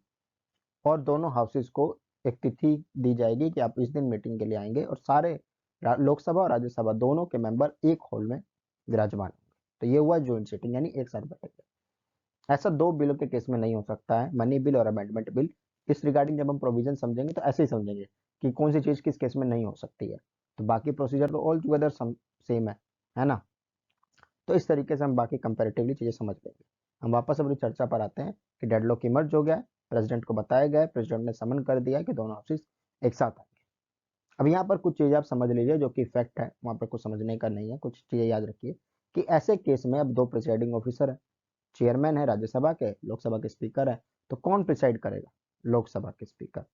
और दोनों हाउसेज को एक तिथि दी जाएगी कि आप इस दिन मीटिंग के लिए आएंगे, और सारे लोकसभा और राज्यसभा दोनों के मेंबर एक हॉल में विराजमान होंगे। तो ये हुआ ज्वाइंट सिटिंग, यानी एक साथ बैठेंगे। ऐसा दो बिलों के केस में नहीं हो सकता है, मनी बिल और अमेंडमेंट बिल। इस रिगार्डिंग जब हम प्रोविजन समझेंगे तो ऐसे ही समझेंगे कि कौन सी चीज किस केस में नहीं हो सकती है। तो बाकी प्रोसीजर तो ऑल टुगेदर सेम है ना। तो इस तरीके से हम बाकी कंपेरेटिवली चीजें समझ लेंगे। हम वापस अपनी चर्चा पर आते हैं कि डेडलॉक इमर्ज हो गया है, प्रेसिडेंट को बताया गया है, प्रेसिडेंट ने समन कर दिया कि दोनों हाउसेस एक साथ आएंगे। अब यहाँ पर कुछ चीजें आप समझ लीजिए जो कि फैक्ट है, वहां पर कुछ समझने का नहीं है, कुछ चीजें याद रखिए कि ऐसे केस में अब दो प्रिसाइडिंग ऑफिसर है, चेयरमैन है राज्यसभा के, लोकसभा के स्पीकर है। तो कौन प्रिसाइड करेगा? लोकसभा के स्पीकर।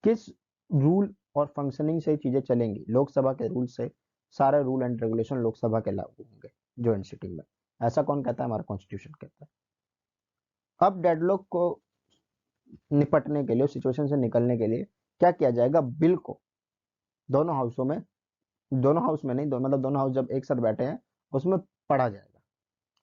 किस रूल और फंक्शनिंग से चीजें चलेंगी? लोकसभा के रूल से सारे रूल एंड रेगुलेशन लोकसभा के लागू होंगे ज्वाइंट सिटिंग में। ऐसा कौन कहता है? हमारा कॉन्स्टिट्यूशन कहता है। अब डेडलॉक को निपटने के लिए, उस सिचुएशन से निकलने के लिए क्या किया जाएगा? बिल को दोनों हाउसों में, दोनों हाउस में नहीं, मतलब दोनों हाउस जब एक साथ बैठे हैं उसमें पढ़ा जाएगा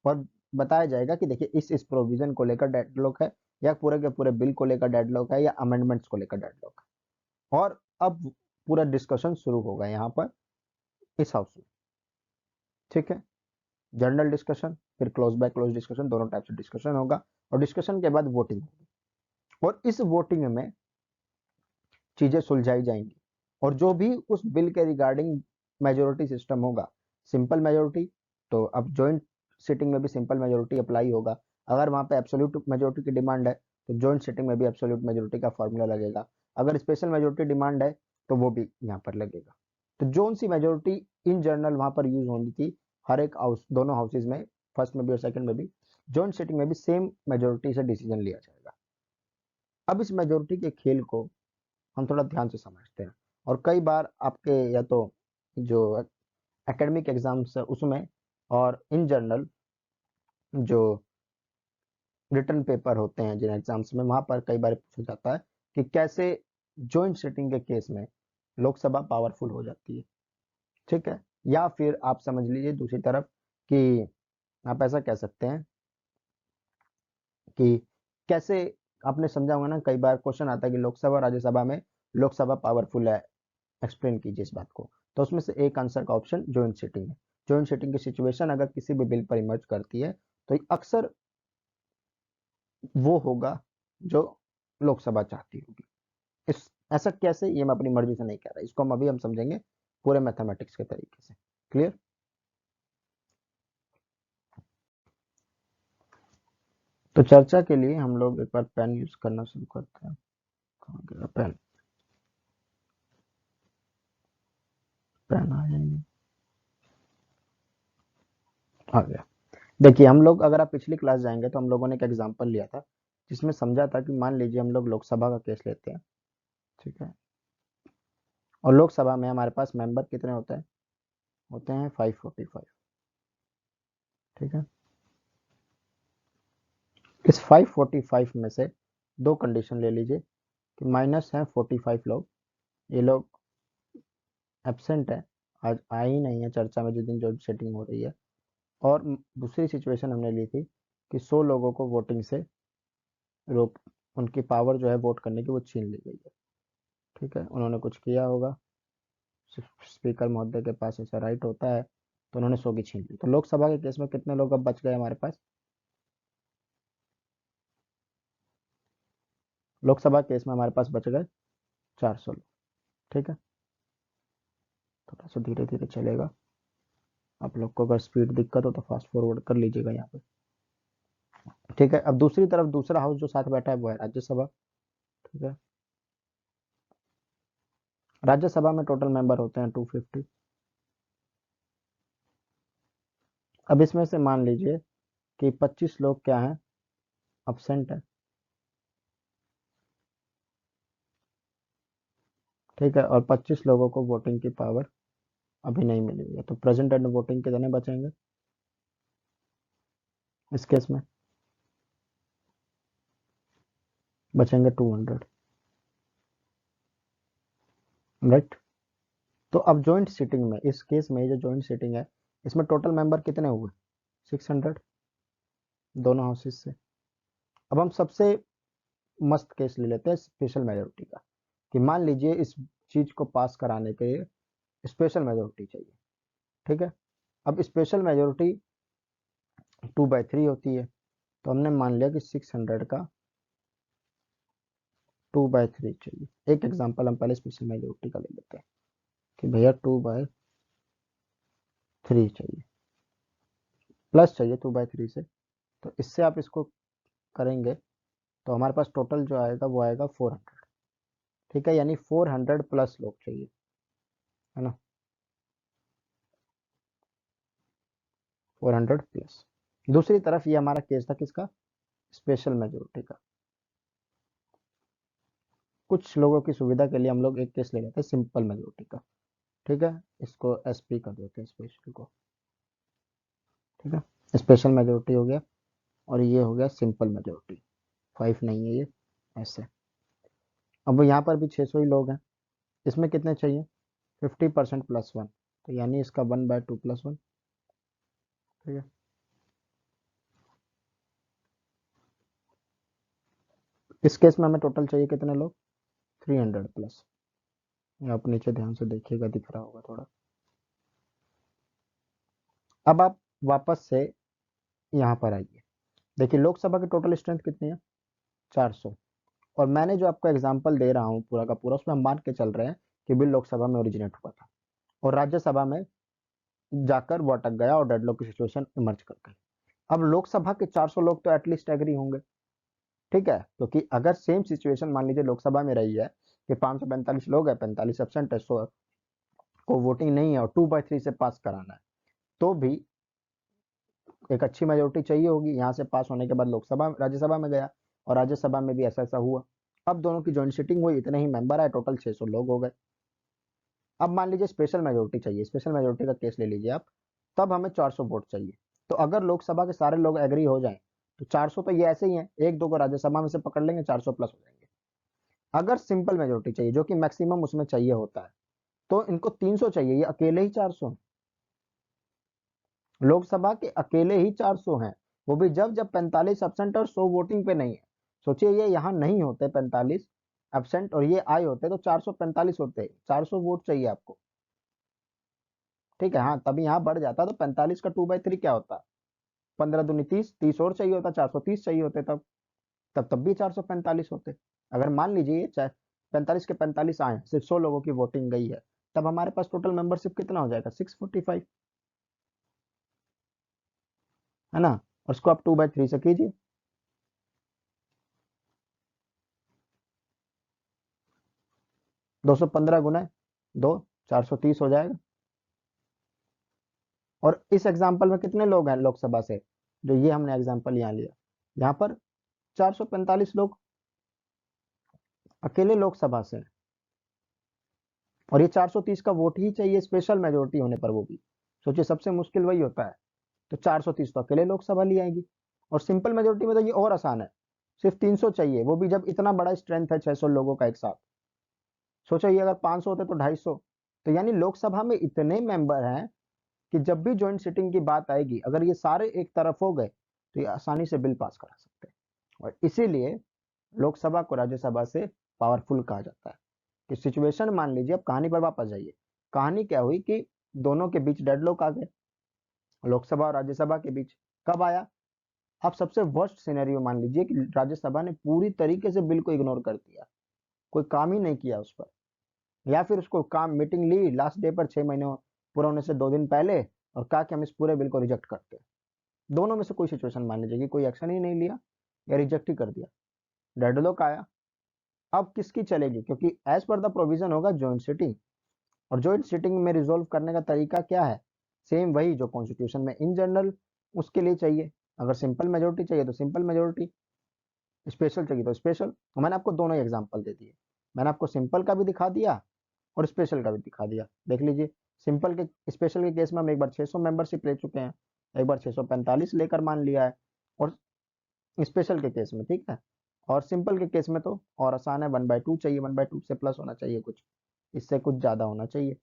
और बताया जाएगा कि देखिए इस प्रोविजन को लेकर डेडलॉक है, या पूरे के पूरे बिल को लेकर डेडलॉक है, या अमेंडमेंट्स को लेकर डेडलॉक है। और अब पूरा डिस्कशन शुरू होगा यहाँ पर इस हाउस में। ठीक है, जनरल डिस्कशन, फिर क्लोज बाय क्लोज डिस्कशन, दोनों टाइप से डिस्कशन होगा, और डिस्कशन के बाद वोटिंग होगी, और इस वोटिंग में चीजें सुलझाई जाएंगी। और जो भी उस बिल के रिगार्डिंग मेजोरिटी सिस्टम होगा, सिंपल मेजोरिटी, तो अब जॉइंट सिटिंग में भी सिंपल मेजोरिटी अप्लाई होगा। अगर वहां पे एब्सोल्यूट मेजोरिटी की डिमांड है तो जॉइंट सिटिंग में भी एब्सोल्यूट मेजोरिटी का फॉर्मूला लगेगा। अगर स्पेशल मेजोरिटी डिमांड है तो वो भी यहाँ पर लगेगा। तो zone C majority in general वहां पर यूज होनी थी हर एक हाउस, दोनों हाउसेज में, फर्स्ट में भी और सेकंड में भी, जॉइंट सिटिंग में भी सेम मेजोरिटी से डिसीजन लिया जाएगा। अब इस मेजोरिटी के खेल को हम थोड़ा ध्यान से समझते हैं। और कई बार आपके या तो जो एकेडमिक एग्जाम्स है उसमें, और इन जनरल जो रिटर्न पेपर होते हैं जिन एग्जाम्स में, वहां पर कई बार पूछा जाता है कि कैसे जॉइंट सिटिंग के केस में लोकसभा पावरफुल हो जाती है। ठीक है, या फिर आप समझ लीजिए दूसरी तरफ कि आप ऐसा कह सकते हैं कि कैसे, आपने समझा होगा ना, कई बार क्वेश्चन आता है कि लोकसभा राज्यसभा में लोकसभा पावरफुल है, एक्सप्लेन कीजिए इस बात को। तो उसमें से एक आंसर का ऑप्शन जॉइंट सिटिंग है। जॉइंट सिटिंग की सिचुएशन अगर किसी भी बिल पर इमर्ज करती है तो अक्सर वो होगा जो लोकसभा चाहती होगी। इस ऐसा कैसे, ये मैं अपनी मर्जी से नहीं कह रहा, इसको हम अभी हम समझेंगे पूरे मैथमेटिक्स के तरीके से। क्लियर? तो चर्चा के लिए हम लोग एक बार पेन यूज करना शुरू करते हैं। कहाँ गया पेन? पेन आया ही नहीं। आ गया। देखिए हम लोग, अगर आप पिछली क्लास जाएंगे तो हम लोगों ने एक एग्जांपल लिया था जिसमें समझा था कि मान लीजिए हम लोग लोकसभा का केस लेते हैं। ठीक है। और लोकसभा में हमारे पास मेंबर कितने होते हैं 545। ठीक है। इस 545 में से दो कंडीशन ले लीजिए कि माइनस है 45 लोग, ये लोग एब्सेंट है, आज आए ही नहीं है चर्चा में जिस दिन जो सेटिंग हो रही है। और दूसरी सिचुएशन हमने ली थी कि 100 लोगों को वोटिंग से रोक, उनकी पावर जो है वोट करने की वो छीन ली गई है। ठीक है, उन्होंने कुछ किया होगा, स्पीकर महोदय के पास ऐसा राइट होता है, तो उन्होंने 100 की छीन ली। तो लोकसभा के केस में कितने लोग अब बच गए हमारे पास? लोकसभा केस में हमारे पास बच गए 400 लोग। ठीक है। थोड़ा सा धीरे धीरे चलेगा, आप लोग को अगर स्पीड दिक्कत हो तो फास्ट फॉरवर्ड कर लीजिएगा यहाँ पे। ठीक है। अब दूसरी तरफ दूसरा हाउस जो साथ बैठा है वो है राज्यसभा। ठीक है। राज्यसभा में टोटल मेंबर होते हैं 250। अब इसमें से मान लीजिए कि 25 लोग क्या हैं, अब्सेंट है। ठीक है। और 25 लोगों को वोटिंग की पावर अभी नहीं मिली हुई है, तो प्रेजेंट एंड वोटिंग कितने बचेंगे इस केस में? बचेंगे 200। राइट। तो अब जॉइंट सीटिंग में, इस केस में जो जॉइंट सीटिंग है, इसमें टोटल मेंबर कितने हुए? 600, दोनों हाउसेस से। अब हम सबसे मस्त केस ले लेते हैं स्पेशल मेजोरिटी का, कि मान लीजिए इस चीज को पास कराने के लिए स्पेशल मेजोरिटी चाहिए। ठीक है। अब स्पेशल मेजोरिटी 2/3 होती है, तो हमने मान लिया कि 600 का 2/3 चाहिए। एक एग्जांपल हम पहले स्पेशल मेजोरिटी का ले लेते हैं कि भैया 2/3 चाहिए, प्लस चाहिए 2/3 से। तो इससे आप इसको करेंगे तो हमारे पास टोटल जो आएगा वो आएगा 400। ठीक है, यानी 400 प्लस लोग चाहिए, है ना? 400 प्लस। दूसरी तरफ ये हमारा केस था किसका? स्पेशल मेजोरिटी का। कुछ लोगों की सुविधा के लिए हम लोग एक केस ले लेते हैं सिंपल मेजोरिटी का। ठीक है, इसको एसपी कर देते हैं स्पेशल को। ठीक है, स्पेशल मेजोरिटी हो गया और ये हो गया सिंपल मेजोरिटी। 5 नहीं है ये, ऐसे। अब यहाँ पर भी 600 ही लोग हैं, इसमें कितने चाहिए? 50% प्लस 1, तो यानी इसका 1/2 प्लस 1। ठीक है। इस केस में हमें टोटल चाहिए कितने लोग? 300 प्लस। ये आप नीचे ध्यान से देखिएगा, दिख रहा होगा थोड़ा। अब आप वापस से यहाँ पर आइए। देखिए लोकसभा की टोटल स्ट्रेंथ कितनी है? 400। और मैंने जो आपको एग्जांपल दे रहा हूँ पूरा का पूरा, उसमें हम मान के चल रहे हैं कि बिल लोकसभा में ओरिजिनेट हुआ था और राज्यसभा में जाकर वो अटक गया और डेडलॉक की सिचुएशन इमर्ज कर गई। अब लोकसभा के 400 लोग तो एटलीस्ट एग्री होंगे। ठीक है, क्योंकि अगर सेम सिचुएशन मान लीजिए लोकसभा में रही है कि 545 लोग है, 45 एब्सेंट है, 100 को वोटिंग नहीं है और 2/3 से पास कराना है, तो भी एक अच्छी मेजोरिटी चाहिए होगी। यहाँ से पास होने के बाद लोकसभा राज्यसभा में गया और राज्यसभा में भी ऐसा ऐसा हुआ। अब दोनों की जॉइंट सीटिंग हुई, इतने ही मेंबर आए, टोटल 600 लोग हो गए। अब मान लीजिए स्पेशल मेजोरिटी चाहिए, स्पेशल मेजोरिटी का केस ले लीजिए आप, तब हमें 400 वोट चाहिए। तो अगर लोकसभा के सारे लोग एग्री हो जाएं तो 400 तो ये ऐसे ही है, एक दो को राज्यसभा में से पकड़ लेंगे, 400 प्लस हो जाएंगे। अगर सिंपल मेजोरिटी चाहिए जो कि मैक्सिमम उसमें चाहिए होता है, तो इनको 300 चाहिए, ये अकेले ही 400 हैं। लोकसभा के अकेले ही 400 हैं, वो भी जब जब 45 एब्सेंट और 100 वोटिंग पे नहीं है। सोचिए ये यहाँ नहीं होते 45 एब्सेंट और ये आए होते तो 445 होते, 400 वोट चाहिए आपको। ठीक है, हाँ तभी यहाँ बढ़ जाता, तो 45 का 2/3 क्या होता? 15 दूनी 30, 30 और चाहिए होता, 430 चाहिए होते तब। तब भी 445 होते। अगर मान लीजिए चाहे 45 के 45 आए, सिर्फ 100 लोगों की वोटिंग गई है, तब हमारे पास टोटल मेंबरशिप कितना हो जाएगा? 645, है ना? और उसको आप 2/3 से कीजिए, 215 गुना 2, 430 हो जाएगा। और इस एग्जाम्पल में कितने लोग हैं लोकसभा से, जो ये हमने एग्जाम्पल यहाँ लिया, यहाँ पर 445 लोग अकेले लोकसभा से हैं। और ये 430 का वोट ही चाहिए स्पेशल मेजोरिटी होने पर, वो भी सोचिए सबसे मुश्किल वही होता है। तो 430 तो अकेले लोकसभा ले आएगी। और सिंपल मेजोरिटी में तो ये और आसान है, सिर्फ 300 चाहिए, वो भी जब इतना बड़ा स्ट्रेंथ है 600 लोगों का एक साथ। सोचो ये अगर 500 होते तो 250। तो यानी लोकसभा में इतने मेंबर हैं कि जब भी ज्वाइंट सिटिंग की बात आएगी, अगर ये सारे एक तरफ हो गए तो ये आसानी से बिल पास करा सकते हैं। और इसीलिए लोकसभा को राज्यसभा से पावरफुल कहा जाता है। कि सिचुएशन मान लीजिए, अब कहानी पर वापस जाइए। कहानी क्या हुई कि दोनों के बीच डेडलॉक आ गए, लोकसभा और राज्यसभा के बीच। कब आया? अब सबसे वर्स्ट सिनेरियो मान लीजिए कि राज्यसभा ने पूरी तरीके से बिल को इग्नोर कर दिया, कोई काम ही नहीं किया उस पर, या फिर उसको काम मीटिंग ली लास्ट डे पर 6 महीने पूरा होने से 2 दिन पहले, और कहा कि हम इस पूरे बिल को रिजेक्ट करते हैं। दोनों में से कोई सिचुएशन मान लीजिए कि कोई एक्शन ही नहीं लिया या रिजेक्ट ही कर दिया, डेडलॉक आया। अब किसकी चलेगी? क्योंकि एज पर द प्रोविजन होगा ज्वाइंट सिटिंग, और ज्वाइंट सिटिंग में रिजोल्व करने का तरीका क्या है? सेम वही जो कॉन्स्टिट्यूशन में इन जनरल उसके लिए चाहिए। अगर सिंपल मेजोरिटी चाहिए तो सिंपल मेजोरिटी, स्पेशल चाहिए तो स्पेशल। मैंने आपको दोनों ही एग्जांपल दे दिए, मैंने आपको सिंपल का भी दिखा दिया और स्पेशल का भी दिखा दिया। देख लीजिए, सिंपल के स्पेशल के केस में हम एक बार 600 मेंबरशिप ले चुके हैं, एक बार 645 लेकर मान लिया है, और स्पेशल के केस में, ठीक है। और सिंपल के केस में तो और आसान है, 1/2 चाहिए, 1/2 से प्लस होना चाहिए, कुछ इससे कुछ ज्यादा होना चाहिए,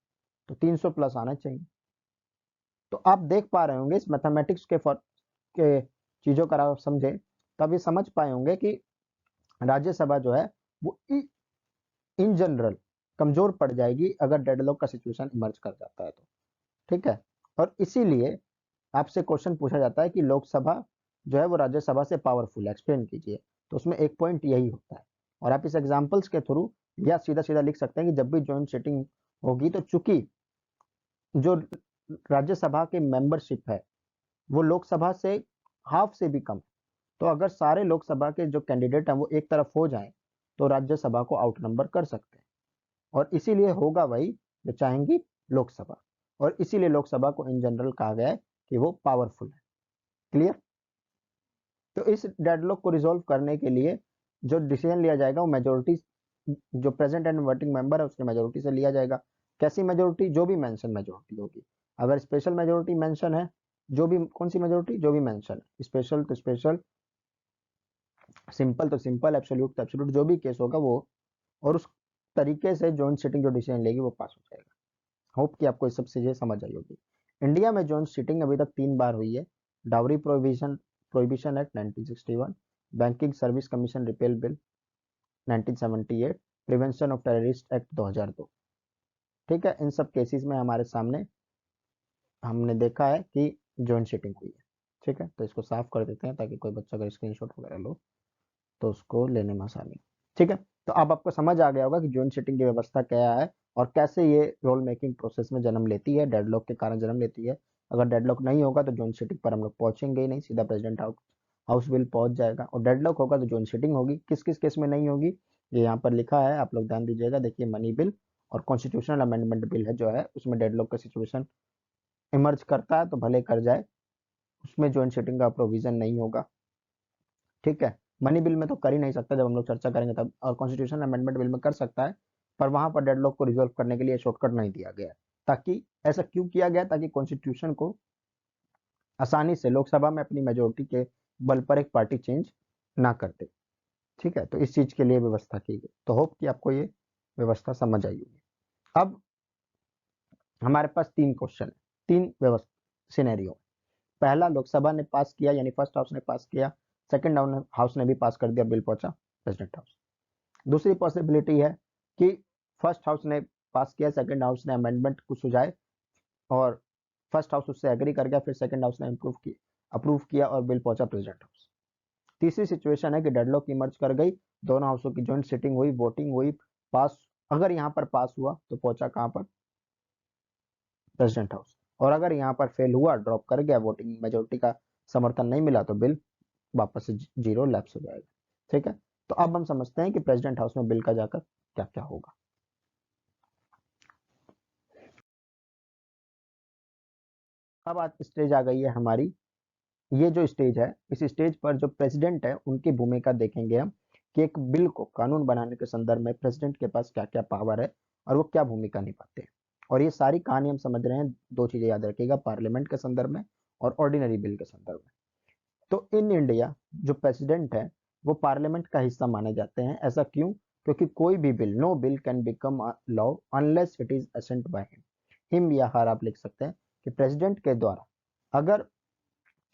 तो 300 प्लस आना चाहिए। तो आप देख पा रहे होंगे इस मैथमेटिक्स के चीजों का आप समझे तब ये समझ पाए होंगे कि राज्यसभा जो है वो इन जनरल कमजोर पड़ जाएगी अगर डेडलॉक का सिचुएशन इमर्ज कर जाता है तो, ठीक है। और इसीलिए आपसे क्वेश्चन पूछा जाता है कि लोकसभा जो है वो राज्यसभा से पावरफुल है, एक्सप्लेन कीजिए। तो उसमें एक पॉइंट यही होता है। और आप इस एग्जांपल्स के थ्रू या सीधा सीधा लिख सकते हैं कि जब भी ज्वाइंट सिटिंग होगी तो चूंकि जो राज्यसभा की मेंबरशिप है वो लोकसभा से हाफ से भी कम, तो अगर सारे लोकसभा के जो कैंडिडेट हैं वो एक तरफ हो जाएं तो राज्यसभा को आउट नंबर कर सकते हैं। और इसीलिए होगा वही जो चाहेंगी लोकसभा, और इसीलिए लोकसभा को इन जनरल कहा गया है कि वो पावरफुल है। क्लियर? तो इस डेडलॉक को रिजोल्व करने के लिए जो डिसीजन लिया जाएगा वो मेजोरिटी, जो प्रेजेंट एंड वोटिंग मेंबर है उसकी मेजोरिटी से लिया जाएगा। कैसी मेजोरिटी? जो भी मेंशन मेजोरिटी होगी। अगर स्पेशल मेजोरिटी मेंशन है, जो भी कौन सी मेजोरिटी? जो भी मेंशन है, स्पेशल तो स्पेशल, सिंपल तो सिंपल, एब्सोल्यूट तो एब्सोल्यूट, जो भी केस होगा वो, और उस तरीके से जॉइंट सिटिंग जो डिसीजन लेगी वो पास हो जाएगा। होप कि आपको ये सब चीजें समझ आई होगी। इंडिया में जॉइंट सिटिंग अभी तक 3 बार हुई है। Dowry prohibition prohibition act 1961, banking service commission repel bill 1978, prevention of terrorist act 2002। ठीक है, इन सब केसेस में हमारे सामने हमने देखा है कि जॉइंट सिटिंग हुई है। ठीक है, तो इसको साफ कर देते हैं ताकि कोई बच्चा अगर स्क्रीनशॉट वगैरह लो तो उसको लेने में आसानी। ठीक है, तो अब आपको समझ आ गया होगा कि जॉइंट सिटिंग की व्यवस्था क्या है और कैसे ये रोल मेकिंग प्रोसेस में जन्म लेती है, डेडलॉक के कारण जन्म लेती है। अगर डेडलॉक नहीं होगा तो जॉइंट सिटिंग पर हम लोग पहुंचेंगे ही नहीं, सीधा प्रेसिडेंट हाउस बिल पहुंच जाएगा। और डेडलॉक होगा तो जॉइंट सिटिंग होगी। किस किस केस में नहीं होगी ये यहाँ पर लिखा है, आप लोग ध्यान दीजिएगा। देखिए, मनी बिल और कॉन्स्टिट्यूशनल अमेंडमेंट बिल है जो है, उसमें डेडलॉक का सिचुएशन इमर्ज करता है तो भले कर जाए, उसमें जॉइंट सिटिंग का प्रोविजन नहीं होगा। ठीक है, मनी बिल में तो कर ही नहीं सकता, जब हम लोग चर्चा करेंगे तब। और कॉन्स्टिट्यूशन अमेंडमेंट बिल में कर सकता है, पर वहां पर डेडलॉक को रिजोल्व करने के लिए शॉर्टकट नहीं दिया गया है। ताकि ऐसा क्यों किया गया? ताकि कॉन्स्टिट्यूशन को आसानी से लोकसभा में अपनी मेजोरिटी के बल पर एक पार्टी चेंज ना कर दे। ठीक है, तो इस चीज के लिए व्यवस्था की गई। तो होप कि आपको ये व्यवस्था समझ आई होगी। अब हमारे पास 3 क्वेश्चन है, 3 सिनेरियो। पहला, लोकसभा ने पास किया यानी फर्स्ट हाउस ने पास किया, सेकंड हाउस ने भी पास कर दिया, बिल पहुंचा प्रेसिडेंट हाउस। दूसरी पॉसिबिलिटी है कि फर्स्ट हाउस ने पास किया, सेकंड हाउस ने अमेंडमेंट को सुझाए और फर्स्ट हाउस उससे एग्री कर गया, फिर सेकंड हाउस ने अप्रूव किया और बिल पहुंचा प्रेसिडेंट हाउस। तीसरी सिचुएशन है कि डेडलॉक इमर्ज कर गई, दोनों हाउसों की ज्वाइंट सिटिंग हुई, वोटिंग हुई, पास। अगर यहाँ पर पास हुआ तो पहुंचा कहाँ पर? President house. और अगर यहाँ पर फेल हुआ, ड्रॉप कर गया, वोटिंग मेजोरिटी का समर्थन नहीं मिला, तो बिल वापस से जीरो लैप्स हो जाएगा। ठीक है, तो अब हम समझते हैं कि प्रेसिडेंट हाउस में बिल का जाकर क्या क्या होगा। अब आज स्टेज आ गई है हमारी, ये जो स्टेज है, इस स्टेज पर जो प्रेसिडेंट है उनकी भूमिका देखेंगे हम, कि एक बिल को कानून बनाने के संदर्भ में प्रेसिडेंट के पास क्या क्या पावर है और वो क्या भूमिका निभाते हैं। और ये सारी कहानी हम समझ रहे हैं, दो चीजें याद रखिएगा, पार्लियामेंट के संदर्भ में और ऑर्डिनरी बिल के संदर्भ में। तो इन इंडिया जो प्रेसिडेंट है वो पार्लियामेंट का हिस्सा माने जाते हैं। ऐसा क्यों? क्योंकि कोई भी bill, no bill can become law unless it is assent by him या हर, आप लिख सकते हैं कि प्रेसिडेंट के द्वारा अगर,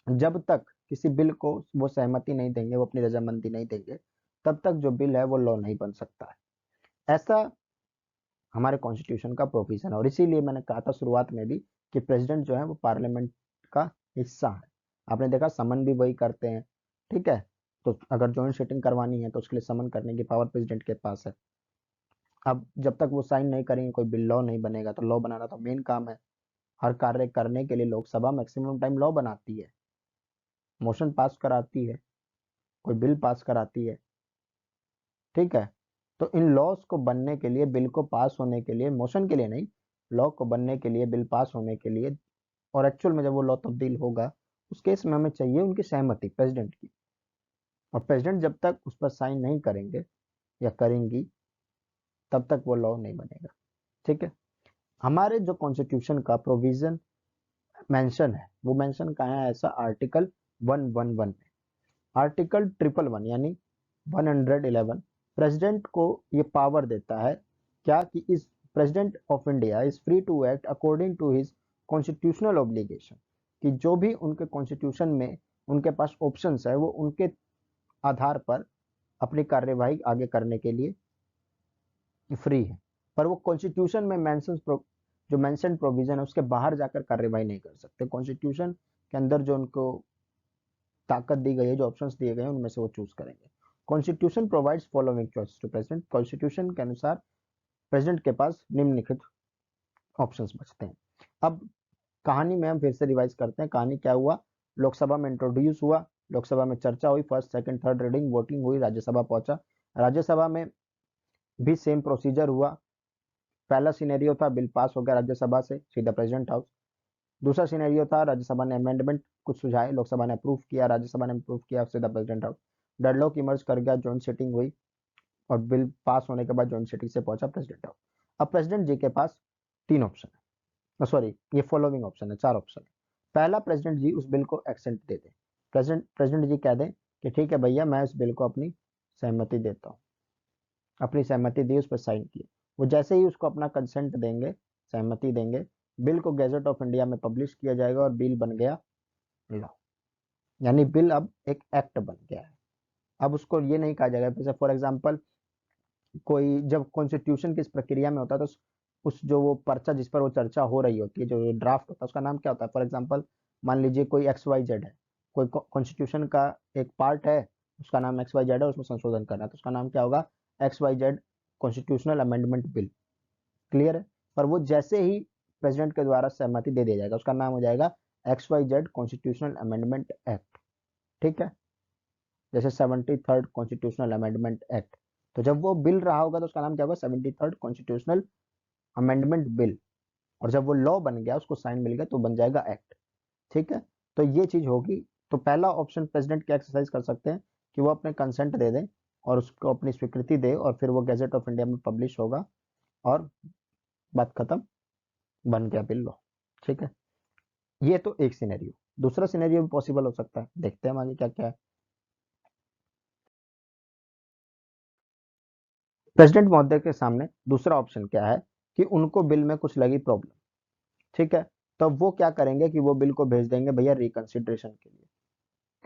जब तक किसी बिल को वो सहमति नहीं देंगे, वो अपनी रजामंदी नहीं देंगे, तब तक जो बिल है वो लॉ नहीं बन सकता है। ऐसा हमारे कॉन्स्टिट्यूशन का प्रोविजन है। और इसीलिए मैंने कहा था शुरुआत में भी कि प्रेसिडेंट जो है वो पार्लियामेंट का हिस्सा है। आपने देखा समन भी वही करते हैं, ठीक है। तो अगर जॉइंट सिटिंग करवानी है तो उसके लिए समन करने की पावर प्रेसिडेंट के पास है। अब जब तक वो साइन नहीं करेंगे कोई बिल लॉ नहीं बनेगा। तो लॉ बनाना तो मेन काम है। हर कार्य करने के लिए लोकसभा मैक्सिमम टाइम लॉ बनाती है, मोशन पास कराती है, कोई बिल पास कराती है, ठीक है। तो इन लॉस को बनने के लिए, बिल को पास होने के लिए, मोशन के लिए नहीं, लॉ को बनने के लिए, बिल पास होने के लिए, और एक्चुअल में जब वो लॉ तब्दील होगा उस केस में हमें चाहिए उनकी सहमति, प्रेसिडेंट की। और प्रेसिडेंट जब तक उस पर साइन नहीं करेंगे या करेंगी तब तक वो लॉ नहीं बनेगा, ठीक है। हमारे जो कॉन्स्टिट्यूशन का प्रोविजन मेंशन है वो मेंशन कहाँ है? ऐसा आर्टिकल 111 में, आर्टिकल 111 यानी 111 प्रेसिडेंट को ये पावर देता है क्या, कि इस president of India is free to act according to his constitutional obligation, कि जो भी उनके कॉन्स्टिट्यूशन में उनके पास ऑप्शंस है वो उनके आधार पर अपनी कार्यवाही आगे करने के लिए फ्री है। पर वो कॉन्स्टिट्यूशन में मेंशन, जो मेंशन प्रोविजन है उसके बाहर जाकर कार्यवाही नहीं कर सकते। कॉन्स्टिट्यूशन के अंदर जो उनको ताकत दी गई है, जो ऑप्शंस दिए गए हैं उनमें से वो चूज करेंगे। Constitution provides following choice to president, constitution के अनुसार प्रेसिडेंट के पास निम्नलिखित ऑप्शंस बचते हैं। अब कहानी में हम फिर से रिवाइज करते हैं। कहानी क्या हुआ? लोकसभा में इंट्रोड्यूस हुआ, लोकसभा में चर्चा हुई, first second third reading voting हुई, राज्यसभा पहुंचा, राज्यसभा में भी सेम प्रोसीजर हुआ। पहला सिनेरियो था बिल पास हो गया राज्यसभा से सीधा प्रेसिडेंट हाउस। दूसरा सिनेरियो था राज्यसभा ने अमेंडमेंट कुछ सुझाए, लोकसभा ने अप्रूव किया, राज्यसभा ने अप्रूव किया, सीधा प्रेसिडेंट हाउस। डेडलॉक इमर्ज कर गया, जॉइंट सिटिंग हुई और बिल पास होने के बाद जॉइंट सिटिंग से पहुंचा प्रेसिडेंट हाउस। अब प्रेसिडेंट जी के पास तीन ऑप्शन है, सॉरी ये फॉलोइंग ऑप्शन है, चार ऑप्शन है। पहला, प्रेसिडेंट जी उस बिल को एक्सेंट दे दें। प्रेसिडेंट जी कह दें कि ठीक है भैया मैं इस बिल को अपनी सहमति देता हूँ, अपनी सहमति दी, उस पर साइन किए। वो जैसे ही उसको अपना कंसेंट देंगे, सहमति देंगे, बिल को गैजेट ऑफ इंडिया में पब्लिश किया जाएगा और बिल बन गया लॉ। यानी बिल अब एक एक्ट बन गया है। अब उसको ये नहीं कहा जाएगा, जैसे फॉर एग्जांपल कोई जब कॉन्स्टिट्यूशन की इस प्रक्रिया में होता है तो उस जो वो पर्चा जिस पर वो चर्चा हो रही होती है, जो ड्राफ्ट होता है उसका नाम क्या होता है? फॉर एग्जांपल मान लीजिए कोई एक्स वाई जेड है, कोई कॉन्स्टिट्यूशन का एक पार्ट है, उसका नाम एक्स वाई जेड है, उसमें संशोधन करना है तो उसका नाम क्या होगा? X Y Z constitutional amendment bill. Clear है? पर वो जैसे ही प्रेसिडेंट के द्वारा सहमति दे दिया जाएगा उसका नाम हो जाएगा X Y Z constitutional amendment act, ठीक है। जैसे 73rd कॉन्स्टिट्यूशनल अमेंडमेंट एक्ट। तो जब वो बिल रहा होगा तो उसका नाम क्या होगा? 73rd constitutional amendment bill. और जब वो लॉ बन गया, उसको साइन मिल गया, तो बन जाएगा एक्ट, ठीक है। तो ये चीज होगी। तो पहला ऑप्शन प्रेसिडेंट क्या एक्सरसाइज कर सकते हैं कि वो अपने कंसेंट दे दें और उसको अपनी स्वीकृति दे और फिर वो गैजेट ऑफ इंडिया में पब्लिश होगा और बात खत्म, बन गया बिल लॉ, ठीक है। ये तो एक सिनेरियो। दूसरा सिनेरियो भी पॉसिबल हो सकता है, देखते हैं हम आगे क्या क्या है। प्रेसिडेंट महोदय के सामने दूसरा ऑप्शन क्या है कि उनको बिल में कुछ लगी प्रॉब्लम, ठीक है। तो वो क्या करेंगे कि वो बिल को भेज देंगे भैया रिकंसिडरेशन के लिए।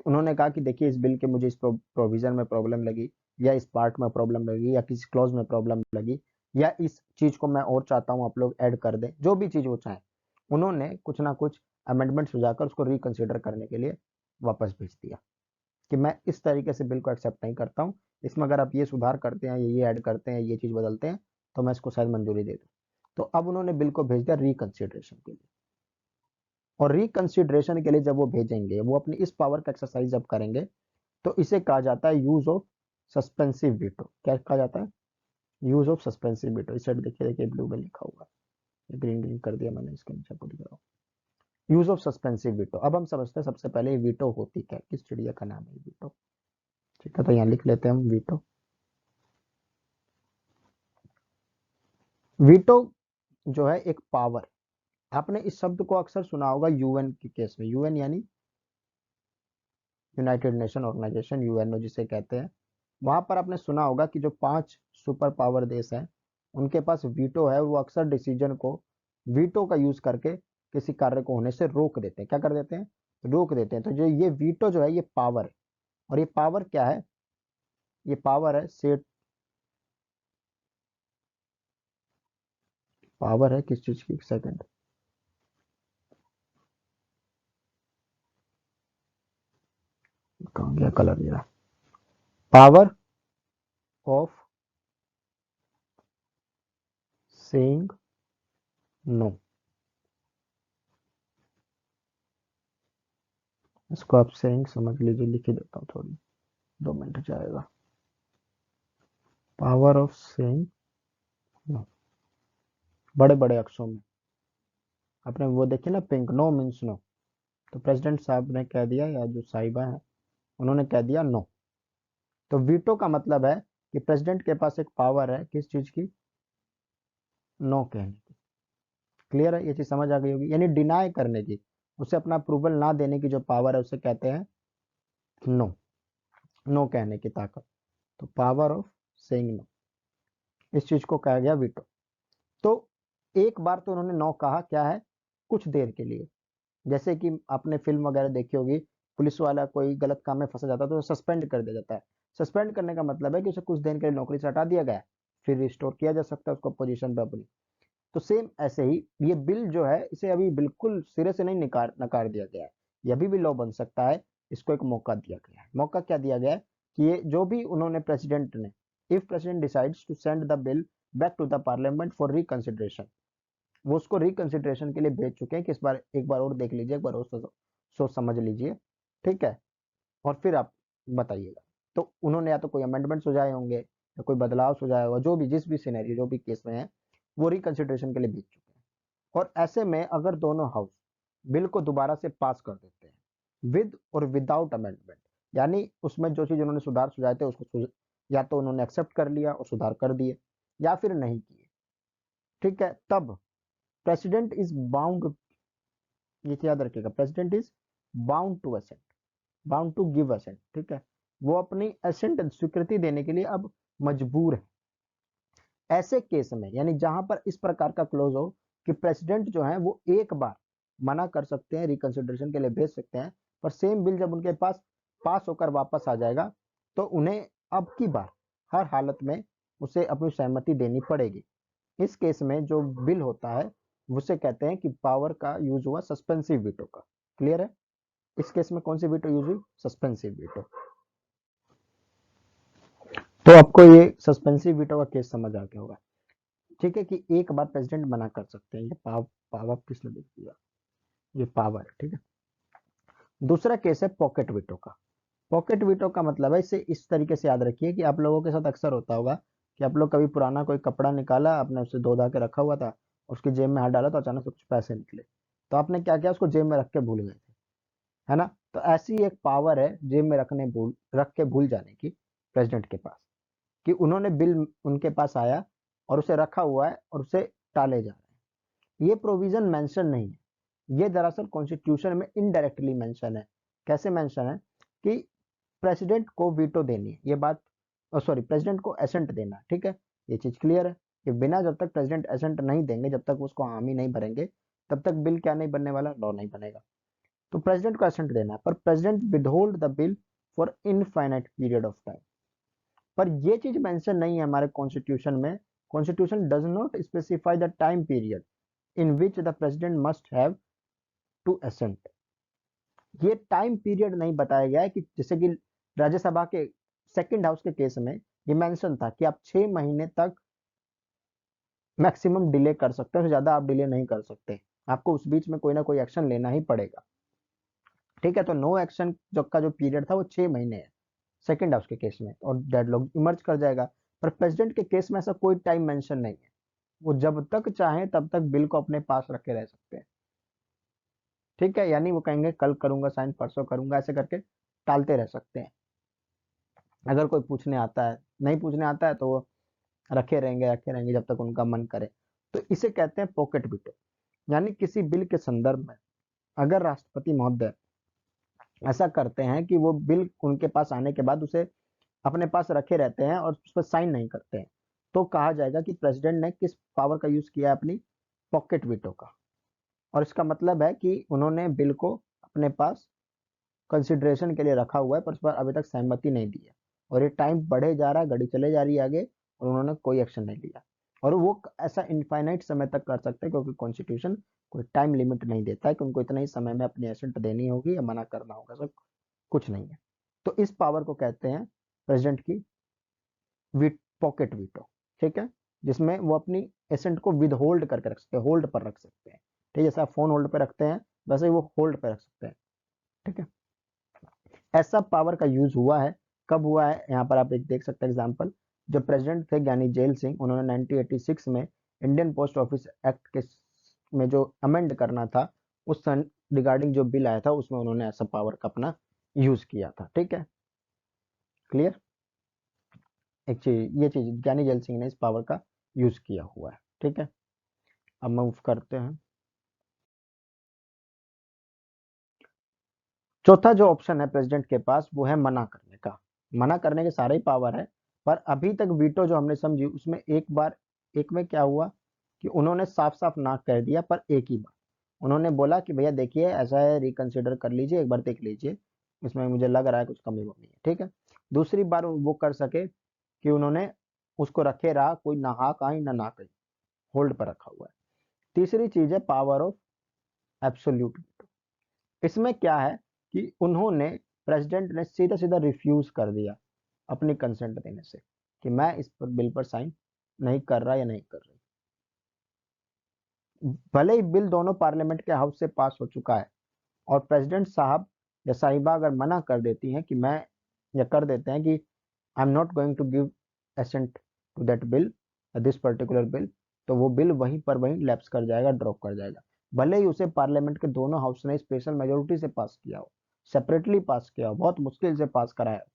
उन्होंने कहा कि देखिए इस बिल के मुझे इस प्रोविजन में प्रॉब्लम लगी, या इस पार्ट में प्रॉब्लम लगी, या किसी क्लॉज में प्रॉब्लम लगी, या इस चीज को मैं और चाहता हूं आप लोग ऐड कर दें, जो भी चीज वो चाहें। उन्होंने कुछ ना कुछ अमेंडमेंट सुझाकर उसको रिकंसिडर करने के लिए वापस भेज दिया कि मैं इस तरीके से बिल को एक्सेप्ट नहीं करता हूँ, इसमें अगर आप ये सुधार करते हैं, ये ऐड करते हैं, ये चीज बदलते हैं तो मैं इसको शायद मंजूरी दे दूँ। तो अब उन्होंने बिल को भेज दिया रिकंसिडरेशन के लिए। और रिकंसिडरेशन के लिए जब वो भेजेंगे, वो अपनी इस पावर का एक्सरसाइज जब करेंगे, तो इसे कहा जाता है यूज ऑफ सस्पेंसिव वीटो। क्या कहा जाता है? Use of suspensive veto. इस साइड देखिए, देखिए ब्लू में लिखा हुआ है, ग्रीन ग्रीन कर दिया मैंने इसके नीचे पूरी तरह। Use of suspensive veto. अब हम समझते हैं सबसे पहले ये वीटो होती क्या है, किस चिड़िया का नाम है वीटो। ठीक है, तो यहाँ लिख लेते हैं हम वीटो। वीटो जो है एक पावर। आपने इस शब्द को अक्सर सुना होगा यूएन के केस में। यूएन यानी यूनाइटेड नेशन ऑर्गेनाइजेशन, यूएनओ जिसे कहते हैं। वहां पर आपने सुना होगा कि जो 5 सुपर पावर देश हैं उनके पास वीटो है। वो अक्सर डिसीजन को वीटो का यूज करके किसी कार्य को होने से रोक देते हैं। क्या कर देते हैं? रोक देते हैं। तो जो ये वीटो जो है ये पावर है। और ये पावर क्या है? ये पावर है सेट। पावर है किस चीज की? एक सेकंड, कहाँ गया कलर मेरा? Power of saying no. इसको आप सेइंग समझ लीजिए, लिख ही देता हूँ, थोड़ी 2 मिनट जाएगा। पावर ऑफ सेइंग नो, बड़े बड़े अक्षरों में। आपने वो देखी ना, पिंक, नो मीन्स नो। तो प्रेसिडेंट साहब ने कह दिया, या जो साहिबा है उन्होंने कह दिया नो। तो वीटो का मतलब है कि प्रेसिडेंट के पास एक पावर है किस चीज की? नो कहने की। क्लियर है? ये चीज समझ आ गई होगी। यानी डिनाई करने की, उसे अपना अप्रूवल ना देने की जो पावर है उसे कहते हैं नो। नो कहने की ताकत। तो पावर ऑफ सेइंग नो, इस चीज को कहा गया वीटो। तो एक बार तो उन्होंने नो कहा, क्या है? कुछ देर के लिए। जैसे कि आपने फिल्म वगैरह देखी होगी, पुलिस वाला कोई गलत काम में फंसा जाता है तो सस्पेंड कर दिया जाता है। सस्पेंड करने का मतलब है कि उसे कुछ दिन के लिए नौकरी से हटा दिया गया है, फिर रिस्टोर किया जा सकता है उसको पोजीशन पे अपनी। तो सेम ऐसे ही ये बिल जो है इसे अभी बिल्कुल सिरे से नहीं नकार दिया गया है। ये अभी भी लॉ बन सकता है। इसको एक मौका दिया गया है। मौका क्या दिया गया है कि ये जो भी उन्होंने प्रेसिडेंट ने, if president decides to send the bill back to the parliament for reconsideration, वो उसको रिकंसिडरेशन के लिए भेज चुके हैं कि इस बार एक बार और देख लीजिए, एक बार और सोच समझ लीजिए। ठीक है, और फिर आप बताइएगा। तो उन्होंने या तो कोई अमेंडमेंट सुझाए होंगे या कोई बदलाव सुझाया होगा, जो भी जिस भी सिनेरियो जो भी केस में है वो रिकंसिडरेशन के लिए भेज चुके हैं। और ऐसे में अगर दोनों हाउस बिल को दोबारा से पास कर देते हैं विद और विदाउट अमेंडमेंट, यानी उसमें जो चीज उन्होंने सुधार सुझाए थे उसको या तो उन्होंने एक्सेप्ट कर लिया और सुधार कर दिए या फिर नहीं किए, ठीक है, तब प्रेसिडेंट इज बाउंड, ये याद रखिएगा, president is bound to assent, bound to give assent. ठीक है, वो अपनी असेंट स्वीकृति देने के लिए अब मजबूर है। ऐसे केस में, यानी जहां पर इस प्रकार का क्लोज हो कि प्रेसिडेंट जो है वो एक बार मना कर सकते हैं, रिकंसिडरेशन के लिए भेज सकते हैं, पर सेम बिल जब उनके पास पास होकर वापस आ जाएगा तो उन्हें अब की बार हर हालत में उसे अपनी सहमति देनी पड़ेगी। इस केस में जो बिल होता है उसे कहते हैं कि पावर का यूज हुआ सस्पेंसिव वीटो का। क्लियर है? इस केस में कौन सी वीटो यूज हुई? Suspensive veto. तो आपको ये सस्पेंसिव वीटो का केस समझ आ गया होगा। ठीक है, कि एक बार प्रेसिडेंट मना कर सकते हैं। ये पावर किसने लिख दिया? ये पावर है। ठीक है, दूसरा केस है पॉकेट वीटो का। पॉकेट वीटो का मतलब है, इसे इस तरीके से याद रखिए कि आप लोगों के साथ अक्सर होता होगा कि आप लोग कभी पुराना कोई कपड़ा निकाला, आपने उसे धो धा के रखा हुआ था, उसकी जेब में हाथ डाला तो अचानक से कुछ पैसे निकले, तो आपने क्या किया? उसको जेब में रख के भूल गए थे, है ना? तो ऐसी एक पावर है जेब में रख के भूल जाने की प्रेसिडेंट के पास, कि उन्होंने बिल उनके पास आया और उसे रखा हुआ है और उसे टाले जा रहे हैं। ये प्रोविजन मेंशन नहीं है, ये दरअसल कॉन्स्टिट्यूशन में इनडायरेक्टली मेंशन है। कैसे मेंशन है? कि प्रेसिडेंट को वीटो देनी है, ये बात, सॉरी, प्रेसिडेंट को एसेंट देना। ठीक है, ये चीज क्लियर है कि बिना, जब तक प्रेसिडेंट एसेंट नहीं देंगे, जब तक उसको हामी नहीं भरेंगे, तब तक बिल क्या नहीं बनने वाला? लॉ नहीं बनेगा। तो प्रेसिडेंट को एसेंट देना है, पर president withhold the bill for infinite period of time. पर ये चीज मेंशन नहीं है हमारे कॉन्स्टिट्यूशन में। Constitution does not specify the time period in which the president must have to assent. ये टाइम पीरियड नहीं बताया गया है कि जैसे कि राज्यसभा के सेकंड हाउस के केस में ये मेंशन था कि आप 6 महीने तक मैक्सिमम डिले कर सकते हो, ज्यादा आप डिले नहीं कर सकते, आपको उस बीच में कोई ना कोई एक्शन लेना ही पड़ेगा। ठीक है, तो नो एक्शन जो का जो पीरियड था वो 6 महीने है सेकंड हाउस के केस में, और डेडलॉक इमर्ज कर जाएगा। पर प्रेसिडेंट के केस में ऐसा कोई टाइम मेंशन नहीं है, वो जब तक चाहे तब तक बिल को अपने पास रखे रह सकते हैं। ठीक है, यानी वो कहेंगे कल करूंगा साइन, परसों करूंगा, ऐसे करके टालते रह सकते हैं। अगर कोई पूछने आता है, नहीं पूछने आता है तो वो रखे रहेंगे जब तक उनका मन करे। तो इसे कहते हैं पॉकेट वीटो। यानी किसी बिल के संदर्भ में अगर राष्ट्रपति महोदय ऐसा करते हैं कि वो बिल उनके पास आने के बाद उसे अपने पास रखे रहते हैं और उस पर साइन नहीं करते हैं, तो कहा जाएगा कि प्रेसिडेंट ने किस पावर का यूज किया है, अपनी पॉकेट वीटो का। और इसका मतलब है कि उन्होंने बिल को अपने पास कंसिडरेशन के लिए रखा हुआ है, पर उस पर अभी तक सहमति नहीं दी है। और ये टाइम बढ़े जा रहा है, घड़ी चले जा रही है आगे, और उन्होंने कोई एक्शन नहीं लिया। और वो ऐसा इनफाइनाइट समय तक कर सकते हैं, क्योंकि कॉन्स्टिट्यूशन कोई टाइम लिमिट नहीं देता है कि उनको इतना ही समय में अपनी एसेंट देनी होगी या मना करना होगा, सब कुछ नहीं है। तो इस पावर को कहते हैं प्रेसिडेंट की पॉकेट वीटो। ठीक है, जिसमें वो अपनी एसेंट को विद होल्ड करके रख सकते हैं, होल्ड पर रख सकते हैं। ठीक है, जैसे आप फोन होल्ड पर रखते हैं वैसे ही वो होल्ड पर रख सकते हैं। ठीक है, ऐसा पावर का यूज हुआ है। कब हुआ है, यहाँ पर आप एक देख सकते हैं एग्जाम्पल। जो प्रेसिडेंट थे ज्ञानी जेल सिंह, उन्होंने 1986 में इंडियन पोस्ट ऑफिस एक्ट के में जो अमेंड करना था, उस सन रिगार्डिंग जो बिल आया था उसमें उन्होंने ऐसा पावर का अपना यूज किया था। ठीक है, क्लियर। एक चीज, ये चीज ज्ञानी जेल सिंह ने इस पावर का यूज किया हुआ है। ठीक है, अब मूव करते हैं। चौथा जो ऑप्शन है प्रेसिडेंट के पास, वो है मना करने का। मना करने के सारे ही पावर है, पर अभी तक वीटो जो हमने समझी उसमें एक बार, एक में क्या हुआ कि उन्होंने साफ साफ ना कह दिया, पर एक ही बार उन्होंने बोला कि भैया देखिए ऐसा है, रिकंसिडर कर लीजिए, एक बार देख लीजिए, इसमें मुझे लग रहा है कुछ कमी वमी है। ठीक है, दूसरी बार वो कर सके कि उन्होंने उसको रखे रहा, कोई ना हाँ कही ना कही, होल्ड पर रखा हुआ है। तीसरी चीज है पावर ऑफ एब्सोल्यूट। इसमें क्या है कि उन्होंने, प्रेसिडेंट ने सीधा सीधा रिफ्यूज कर दिया अपनी कंसेंट देने से, कि मैं इस पर बिल पर साइन नहीं कर रहा या नहीं कर रही। भले ही बिल दोनों पार्लियामेंट के हाउस से पास हो चुका है, और प्रेसिडेंट साहब या साहिबा अगर मना कर देती हैं कि मैं, या कर देते हैं कि I am not going to give assent to that bill, this particular bill, तो वो बिल वहीं पर वहीं लैप्स कर जाएगा, ड्रॉप कर जाएगा। भले ही उसे पार्लियामेंट के दोनों हाउस ने स्पेशल मेजोरिटी से पास किया हो, सेपरेटली पास किया हो, बहुत मुश्किल से पास कराया हो,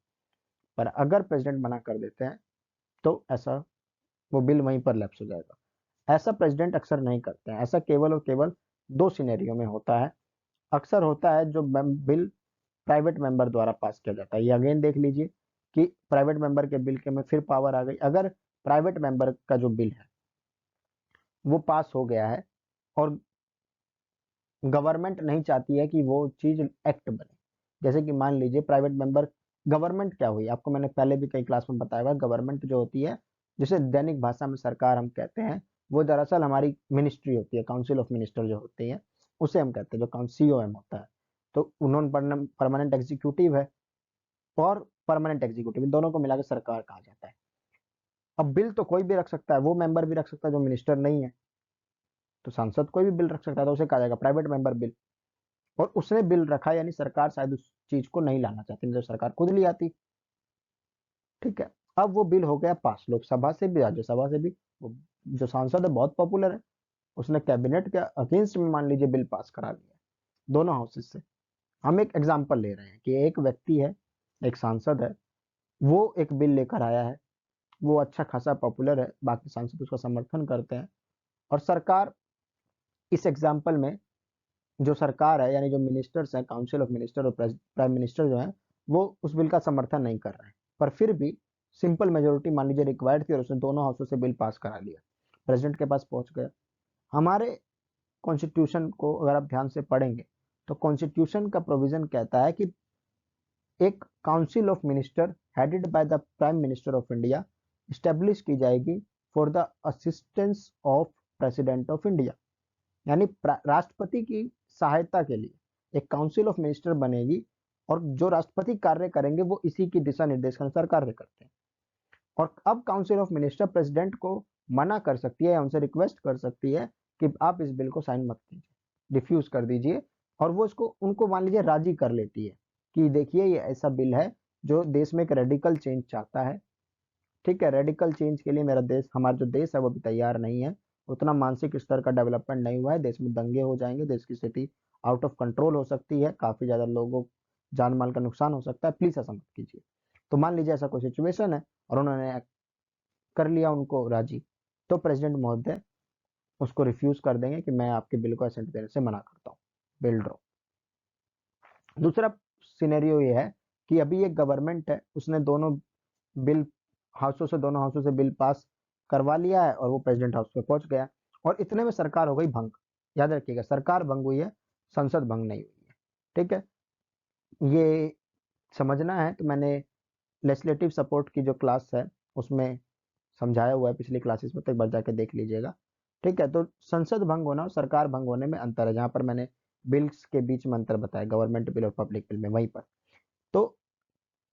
पर अगर प्रेसिडेंट मना कर देते हैं तो ऐसा, वो बिल वहीं पर लैप्स हो जाएगा। ऐसा प्रेसिडेंट अक्सर नहीं करते हैं, ऐसा केवल और केवल दो सिनेरियो में होता है। अक्सर होता है जो बिल प्राइवेट मेंबर द्वारा पास किया जाता है। ये अगेन देख लीजिए कि प्राइवेट मेंबर के बिल के में फिर पावर आ गई। अगर प्राइवेट मेंबर का जो बिल है वो पास हो गया है, और गवर्नमेंट नहीं चाहती है कि वो चीज एक्ट बने, जैसे कि मान लीजिए प्राइवेट मेंबर, गवर्नमेंट क्या हुई, आपको मैंने पहले भी कई क्लास में बताया हुआ, गवर्नमेंट जो होती है, जिसे दैनिक भाषा में सरकार हम कहते हैं, वो दरअसल हमारी मिनिस्ट्री होती है, काउंसिल ऑफ मिनिस्टर जो होती है, उसे हम कहते हैं, जो COM होता है। तो उन्होंने परमानेंट एग्जीक्यूटिव है, और परमानेंट एग्जीक्यूटिव, इन दोनों को मिलाकर सरकार कहा जाता है। अब बिल तो कोई भी रख सकता है, वो मेंबर भी रख सकता है जो मिनिस्टर नहीं है, तो सांसद कोई भी बिल रख सकता है, तो उसे कहा जाएगा प्राइवेट मेंबर बिल। और उसने बिल रखा, यानी सरकार शायद उस चीज को नहीं लाना चाहती, नहीं तो सरकार खुद ले आती। ठीक है, अब वो बिल हो गया पास, लोकसभा से भी राज्यसभा से भी। वो जो सांसद है बहुत पॉपुलर है, उसने कैबिनेट के अगेंस्ट में मान लीजिए बिल पास करा लिया दोनों हाउसेस से। हम एक एग्जाम्पल ले रहे हैं कि एक व्यक्ति है, एक सांसद है, वो एक बिल लेकर आया है, वो अच्छा खासा पॉपुलर है, बाकी सांसद उसका समर्थन करते हैं, और सरकार, इस एग्जाम्पल में जो सरकार है, यानी जो मिनिस्टर्स हैं, काउंसिल ऑफ मिनिस्टर और प्राइम मिनिस्टर जो है, वो उस बिल का समर्थन नहीं कर रहे हैं, पर फिर भी सिंपल मेजोरिटी मान लीजिए रिक्वायर्ड थी, और उसने दोनों हाउसों से बिल पास करा लिया, प्रेसिडेंट के पास पहुंच गया। हमारे कॉन्स्टिट्यूशन को अगर आप ध्यान से पढ़ेंगे, तो कॉन्स्टिट्यूशन का प्रोविजन कहता है कि एक council of minister headed by the prime minister of India establish की जाएगी for the assistance of president of India. यानी राष्ट्रपति की सहायता के लिए एक काउंसिल ऑफ मिनिस्टर बनेगी, और जो राष्ट्रपति कार्य करेंगे वो इसी की दिशा निर्देश के अनुसार कार्य करते हैं। और अब काउंसिल ऑफ मिनिस्टर प्रेसिडेंट को मना कर सकती है, या उनसे रिक्वेस्ट कर सकती है कि आप इस बिल को साइन मत कीजिए, डिफ्यूज कर दीजिए, और वो इसको, उनको मान लीजिए राजी कर लेती है कि देखिए ये ऐसा बिल है जो देश में एक रेडिकल चेंज चाहता है। ठीक है, रेडिकल चेंज के लिए मेरा देश, हमारा जो देश है वो भी तैयार नहीं है, उतना मानसिक स्तर का डेवलपमेंट नहीं हुआ है, देश में दंगे हो जाएंगे, देश की स्थिति आउट ऑफ कंट्रोल हो सकती है, काफी ज्यादा लोगों जान माल का नुकसान हो सकता है, प्लीज ऐसा मत कीजिए। तो मान लीजिए ऐसा कोई सिचुएशन है और उन्होंने कर लिया उनको राजी, तो प्रेसिडेंट महोदय उसको रिफ्यूज कर देंगे कि मैं आपके बिल को असेंट देने से मना करता हूँ, बिल ड्रॉ। दूसरा सिनेरियो ये है कि अभी एक गवर्नमेंट है, उसने दोनों बिल दोनों हाउसों से बिल पास करवा लिया है और वो प्रेसिडेंट हाउस पे पहुंच गया और इतने में सरकार हो गई भंग। याद रखिएगा, सरकार भंग हुई है, संसद भंग नहीं हुई है। ठीक है, ये समझना है। तो मैंने लेजिस्लेटिव सपोर्ट की जो क्लास है उसमें समझाया हुआ है पिछली क्लासेस में, तो एक बार जाके देख लीजिएगा। ठीक है, तो संसद भंग होना और सरकार भंग होने में अंतर है, जहां पर मैंने बिल्स के बीच में अंतर बताया, गवर्नमेंट बिल और पब्लिक बिल में, वहीं पर। तो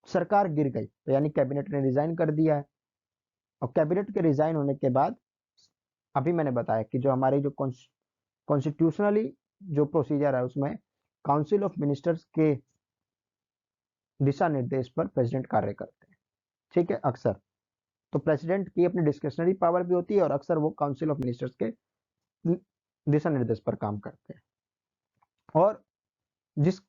सरकार गिर गई तो यानी कैबिनेट ने रिजाइन कर दिया है, और कैबिनेट के रिजाइन होने के बाद अभी मैंने बताया कि जो हमारी जो कॉन्स्टिट्यूशनली जो प्रोसीजर है उसमें काउंसिल ऑफ मिनिस्टर्स के दिशा निर्देश पर प्रेसिडेंट कार्य करते हैं। ठीक है, अक्सर तो प्रेसिडेंट की अपनी डिस्क्रिशनरी पावर भी होती है और अक्सर वो काउंसिल ऑफ मिनिस्टर्स के दिशा निर्देश पर काम करते हैं। और जिस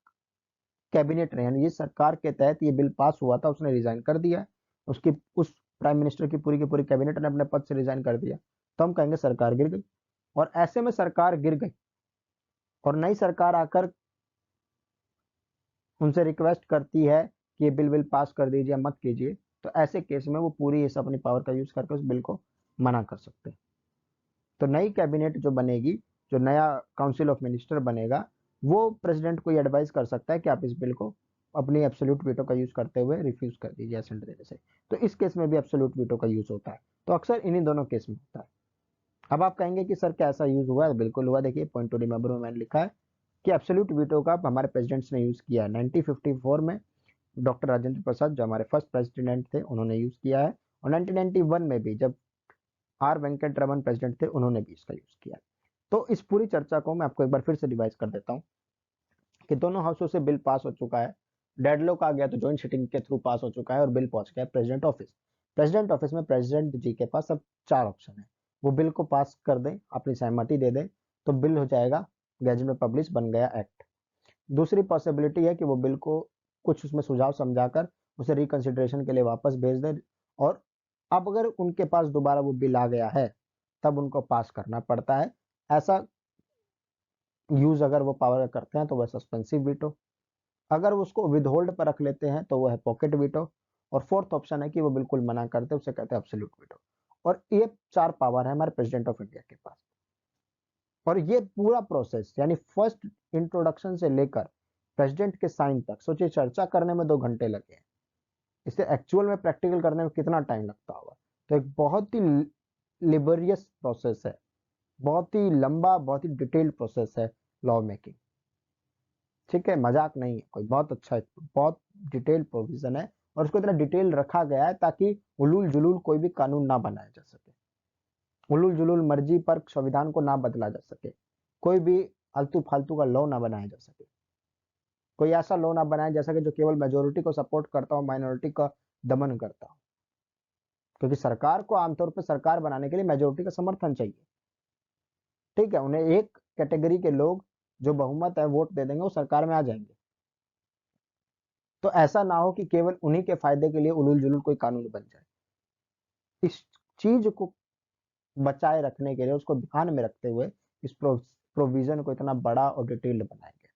कैबिनेट ने यानी जिस सरकार के तहत ये बिल पास हुआ था उसने रिजाइन कर दिया, उसकी उस प्राइम मिनिस्टर की पूरी कैबिनेट ने अपने पद से रिजाइन कर दिया, तो हम कहेंगे सरकार गिर गई। और ऐसे में सरकार गिर गई और नई सरकार आकर उनसे रिक्वेस्ट करती है कि ये बिल पास कर दीजिए, मत कीजिए, तो ऐसे केस में वो पूरी इस अपनी पावर का यूज करके उस बिल को मना कर सकते हैं। तो नई कैबिनेट जो बनेगी, जो नया काउंसिल ऑफ मिनिस्टर बनेगा, वो प्रेसिडेंट को एडवाइस कर सकता है कि आप इस बिल को अपनी एब्सोल्यूट वीटो का यूज करते हुए रिफ्यूज कर दीजिए असेंट देने से। तो इस केस में भी एब्सोल्यूट वीटो का यूज होता है। तो अक्सर इन्हीं दोनों केस में होता है। अब आप कहेंगे कि सर क्या ऐसा यूज हुआ है? बिल्कुल हुआ। देखिए पॉइंट टू रिमेंबर में मैंने लिखा है कि एब्सोल्यूट वीटो का हमारे प्रेसिडेंट्स ने यूज किया है। 1954 में डॉक्टर राजेंद्र प्रसाद जो हमारे फर्स्ट प्रेसिडेंट थे उन्होंने यूज किया है, और 1991 में भी जब आर वेंकट रमन प्रेसिडेंट थे उन्होंने भी इसका यूज किया। तो इस पूरी चर्चा को मैं आपको एक बार फिर से रिवाइज कर देता हूँ कि दोनों हाउसों से बिल पास हो चुका है, डेडलॉक आ गया तो ज्वाइंट सिटिंग के थ्रू पास हो चुका है और बिल पहुंच गया प्रेसिडेंट ऑफिस। प्रेसिडेंट ऑफिस में प्रेसिडेंट जी के पास अब चार ऑप्शन है। वो बिल को पास कर दें, अपनी सहमति दे दें, तो बिल हो जाएगा गैजेट में पब्लिश, बन गया एक्ट। दूसरी पॉसिबिलिटी है कि वो बिल को कुछ उसमें सुझाव समझाकर उसे रिकंसिडरेशन के लिए वापस भेज दें, और अब अगर उनके पास दोबारा वो बिल आ गया है तब उनको पास करना पड़ता है। ऐसा यूज अगर वो पावर करते हैं तो वह सस्पेंसिव वीटो, अगर वो उसको विदहोल्ड पर रख लेते हैं तो वो है पॉकेट वीटो, और फोर्थ ऑप्शन है कि वो बिल्कुल मना करते हैं, उसे कहते हैं एब्सोल्यूट वीटो। और ये चार पावर है हमारे प्रेसिडेंट ऑफ इंडिया के पास। और ये पूरा प्रोसेस यानी फर्स्ट इंट्रोडक्शन से लेकर प्रेसिडेंट के साइन तक, सोचिए चर्चा करने में 2 घंटे लगे हैं, इसे एक्चुअल में प्रैक्टिकल करने में कितना टाइम लगता होगा। तो एक बहुत ही लिबरियस प्रोसेस है, बहुत ही लंबा, बहुत ही डिटेल्ड प्रोसेस है लॉ मेकिंग। ठीक है, मजाक नहीं है कोई, बहुत अच्छा है, बहुत डिटेल्ड प्रोविजन है। और उसको इतना डिटेल रखा गया है ताकि उलूल जुलूल कोई भी कानून ना बनाया जा सके, उलूल जुलूल मर्जी पर संविधान को ना बदला जा सके, कोई भी आलतू फालतू का लॉ ना बनाया जा सके, कोई ऐसा लॉ ना बनाया जा सके जो केवल मेजोरिटी को सपोर्ट करता हो, माइनॉरिटी का दमन करता हो। क्योंकि सरकार को आमतौर पर सरकार बनाने के लिए मेजोरिटी का समर्थन चाहिए। ठीक है, उन्हें एक कैटेगरी के लोग जो बहुमत है वोट दे देंगे, वो सरकार में आ जाएंगे। तो ऐसा ना हो कि केवल उन्हीं के फायदे के लिए उलूल जुलूल कोई कानून बन जाए। इस चीज को बचाए रखने के लिए, उसको ध्यान में रखते हुए इस प्रोविजन को इतना बड़ा और डिटेल्ड बनाया गया।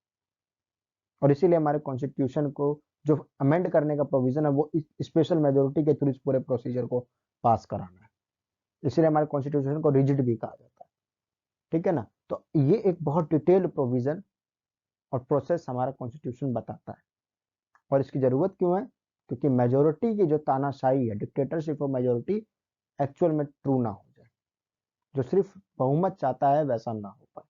और इसीलिए हमारे कॉन्स्टिट्यूशन को जो अमेंड करने का प्रोविजन है वो स्पेशल मेजोरिटी के थ्रू इस पूरे प्रोसीजर को पास कराना है। इसीलिए हमारे कॉन्स्टिट्यूशन को रिजिड भी कहा जाता है। ठीक है ना, तो ये एक बहुत डिटेल्ड प्रोविजन और प्रोसेस हमारा कॉन्स्टिट्यूशन बताता है। और इसकी जरूरत क्यों है? क्योंकि मेजोरिटी की जो तानाशाही है, डिक्टेटरशिप ऑफ मेजोरिटी, एक्चुअल में ट्रू ना हो जाए, जो सिर्फ बहुमत चाहता है वैसा ना हो पाए।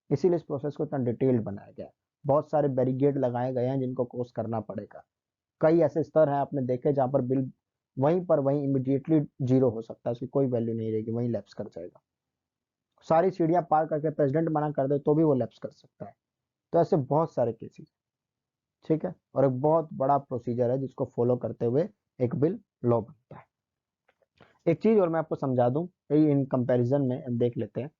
इसीलिए इस प्रोसेस को इतना डिटेल्ड बनाया गया है। बहुत सारे बैरिकेड लगाए गए हैं जिनको क्रॉस करना पड़ेगा। कई ऐसे स्तर हैं आपने देखे जहां पर बिल वहीं पर वहीं इमीडिएटली जीरो हो सकता है, उसकी कोई वैल्यू नहीं रहेगी, वहीं लैप्स कर जाएगा। सारी सीढ़ियां पार करके प्रेसिडेंट मना कर दे तो भी वो लैप्स कर सकता है। तो ऐसे बहुत सारे केसेस। ठीक है, और एक बहुत बड़ा प्रोसीजर है जिसको फॉलो करते हुए एक बिल लॉ बनता है। एक चीज और मैं आपको समझा दूं, इन कंपैरिजन में देख लेते हैं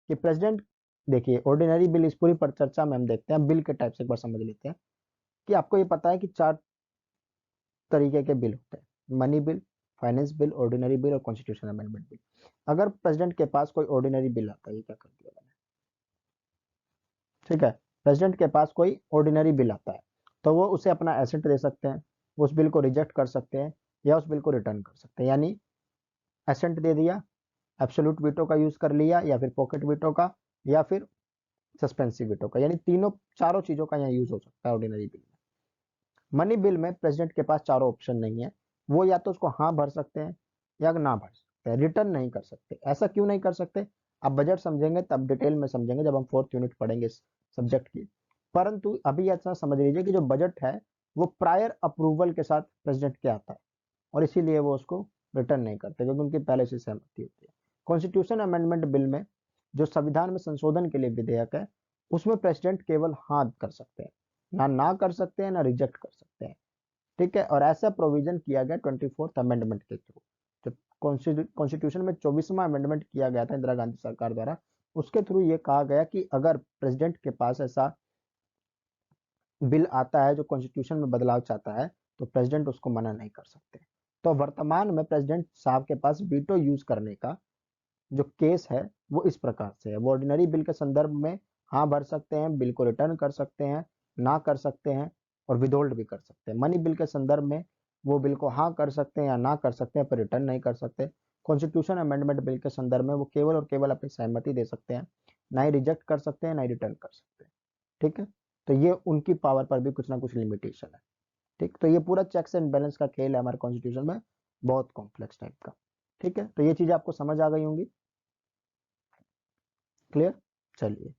कि प्रेसिडेंट देखिए ऑर्डिनरी बिल, इस पूरी पर चर्चा में हम देखते हैं बिल के टाइप से एक बार समझ लेते हैं कि आपको ये पता है कि 4 तरीके के बिल होते हैं: money bill, finance bill, ordinary bill और कॉन्स्टिट्यूशन अमेंडमेंट बिल। अगर प्रेसिडेंट के पास कोई ऑर्डिनरी बिल आता है, ये क्या कर दिया मैंने, ठीक है, प्रेसिडेंट के पास कोई ऑर्डिनरी बिल आता है तो वो उसे अपना एसेट दे सकते हैं, वो उस बिल को रिजेक्ट कर सकते हैं या उस बिल को रिटर्न कर सकते हैं। यानी एसेंट दे दिया, एब्सोल्यूट वीटो का यूज कर लिया, या फिर पॉकेट वीटो का, या फिर सस्पेंसिव वीटो का, यानी तीनों चारों चीजों का यहाँ यूज हो सकता है ऑर्डिनरी बिल में। मनी बिल में प्रेसिडेंट के पास चारों ऑप्शन नहीं है, वो या तो उसको हाँ भर सकते हैं या ना भर सकते हैं, रिटर्न नहीं कर सकते। ऐसा क्यों नहीं कर सकते, आप बजट समझेंगे तब डिटेल में समझेंगे जब हम 4th यूनिट पढ़ेंगे इस सब्जेक्ट की। परंतु अभी ऐसा समझ लीजिए कि जो बजट है वो प्रायर अप्रूवल के साथ प्रेसिडेंट के आता है और इसीलिए वो उसको रिटर्न नहीं करते क्योंकि उनकी पहले से सहमति होती है। कॉन्स्टिट्यूशन अमेंडमेंट बिल में जो संविधान में संशोधन के लिए विधेयक है उसमें प्रेसिडेंट केवल हाँ कर सकते हैं, ना कर सकते हैं, ना रिजेक्ट कर सकते हैं। ठीक है, और ऐसा प्रोविजन किया गया 24th अमेंडमेंट के थ्रू। जो कॉन्स्टिट्यूशन में 24वां अमेंडमेंट किया गया था इंदिरा गांधी सरकार द्वारा, उसके थ्रू ये कहा गया कि अगर प्रेसिडेंट के पास ऐसा बिल आता है जो कॉन्स्टिट्यूशन में बदलाव चाहता है तो प्रेसिडेंट उसको मना नहीं कर सकते। तो वर्तमान में प्रेसिडेंट साहब के पास वीटो यूज करने का जो केस है वो इस प्रकार से है। वो ऑर्डिनरी बिल के संदर्भ में हाँ भर सकते हैं, बिल को रिटर्न कर सकते हैं, ना कर सकते हैं और विदहोल्ड भी कर सकते हैं। मनी बिल के संदर्भ में वो बिल को हाँ कर सकते हैं या ना कर सकते हैं पर रिटर्न नहीं कर सकते। कॉन्स्टिट्यूशन अमेंडमेंट बिल के संदर्भ में वो केवल और केवल अपनी सहमति दे सकते हैं, ना ही रिजेक्ट कर सकते हैं ना ही रिटर्न कर सकते हैं। ठीक है, तो ये उनकी पावर पर भी कुछ ना कुछ लिमिटेशन है। ठीक, तो ये पूरा चेक्स एंड बैलेंस का खेल है हमारे कॉन्स्टिट्यूशन में, बहुत कॉम्प्लेक्स टाइप का। ठीक है, तो ये चीजें आपको समझ आ गई होंगी, क्लियर। चलिए,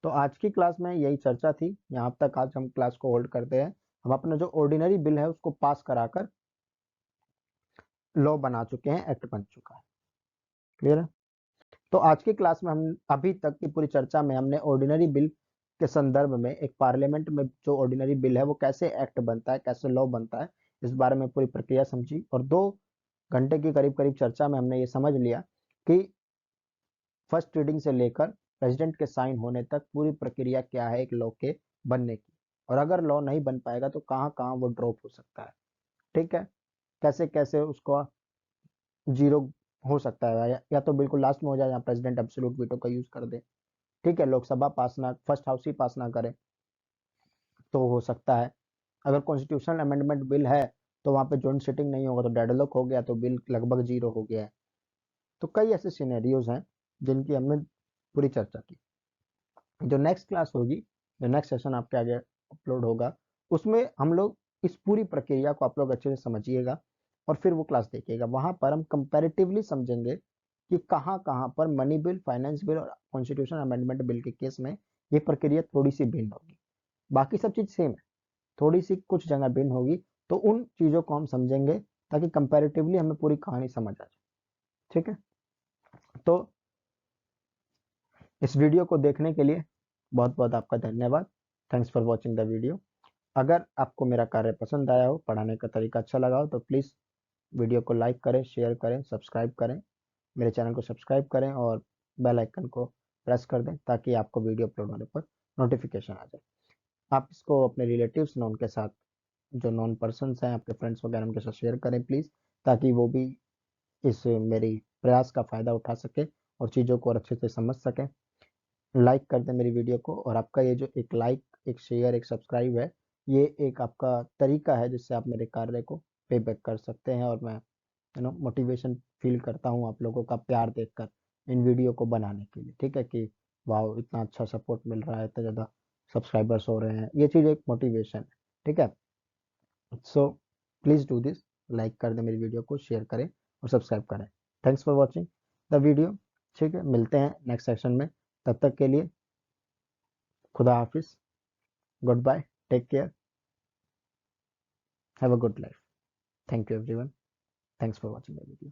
तो आज की क्लास में यही चर्चा थी, यहाँ तक आज हम क्लास को होल्ड करते हैं। हम अपना जो ऑर्डिनरी बिल है उसको पास कराकर लॉ बना चुके हैं, एक्ट बन चुका है, क्लियर है। तो आज की क्लास में हम अभी तक की पूरी चर्चा में हमने ऑर्डिनरी बिल के संदर्भ में एक पार्लियामेंट में जो ऑर्डिनरी बिल है वो कैसे एक्ट बनता है, कैसे लॉ बनता है, इस बारे में पूरी प्रक्रिया समझी। और 2 घंटे की करीब करीब चर्चा में हमने ये समझ लिया कि फर्स्ट रीडिंग से लेकर प्रेसिडेंट के साइन होने तक पूरी प्रक्रिया क्या है एक लॉ के बनने की, और अगर लॉ नहीं बन पाएगा तो कहाँ कहाँ वो ड्रॉप हो सकता है। ठीक है, कैसे कैसे उसको जीरो हो सकता है, या तो बिल्कुल लास्ट में हो जाए, या प्रेसिडेंट एब्सोल्यूट वीटो का यूज कर दे। ठीक है, लोकसभा पास ना, फर्स्ट हाउस ही पास ना करे तो हो सकता है। अगर कॉन्स्टिट्यूशनल अमेंडमेंट बिल है तो वहां पे जॉइंट सिटिंग नहीं होगा तो डेडलॉक हो गया तो बिल लगभग जीरो हो गया है। तो कई ऐसे सिनेरियोज हैं जिनकी हमने पूरी चर्चा की। जो नेक्स्ट क्लास होगी, जो नेक्स्ट सेशन आपके आगे अपलोड होगा, उसमें हम लोग इस पूरी प्रक्रिया को आप लोग अच्छे से समझिएगा और फिर वो क्लास देखिएगा। वहां पर हम कंपैरेटिवली समझेंगे कि कहाँ कहाँ पर मनी बिल, फाइनेंस बिल और कॉन्स्टिट्यूशन अमेंडमेंट बिल के केस में ये प्रक्रिया थोड़ी सी भिन्न होगी। बाकी सब चीज सेम है, थोड़ी सी कुछ जगह भिन्न होगी। तो उन चीजों को हम समझेंगे ताकि कंपैरेटिवली हमें पूरी कहानी समझ आ जाए। ठीक है, तो इस वीडियो को देखने के लिए बहुत बहुत आपका धन्यवाद। Thanks for watching the video. अगर आपको मेरा कार्य पसंद आया हो, पढ़ाने का तरीका अच्छा लगा हो तो प्लीज़ वीडियो को लाइक करें, शेयर करें, सब्सक्राइब करें, मेरे चैनल को सब्सक्राइब करें और बेल आइकन को प्रेस कर दें ताकि आपको वीडियो अपलोड होने पर नोटिफिकेशन आ जाए। आप इसको अपने रिलेटिव्स नॉन के साथ, जो नॉन पर्सनस हैं, आपके फ्रेंड्स वगैरह उनके साथ शेयर करें प्लीज़, ताकि वो भी इस मेरी प्रयास का फ़ायदा उठा सके और चीज़ों को और अच्छे से समझ सकें। लाइक कर दें मेरी वीडियो को, और आपका ये जो एक लाइक, एक शेयर, एक सब्सक्राइब है, ये एक आपका तरीका है जिससे आप मेरे कार्य को पे बैक कर सकते हैं। और मैं मोटिवेशन फील करता हूँ आप लोगों का प्यार देखकर इन वीडियो को बनाने के लिए। ठीक है, कि वाह इतना अच्छा सपोर्ट मिल रहा है, इतना ज़्यादा सब्सक्राइबर्स हो रहे हैं, ये चीज़ एक मोटिवेशन है। ठीक है, so please do this, like कर दें मेरी वीडियो को, शेयर करें और सब्सक्राइब करें। Thanks for watching the video. ठीक है, मिलते हैं नेक्स्ट सेशन में, तब तक के लिए खुदा हाफिज, goodbye, take care, have a good life. Thank you everyone, thanks for watching the video.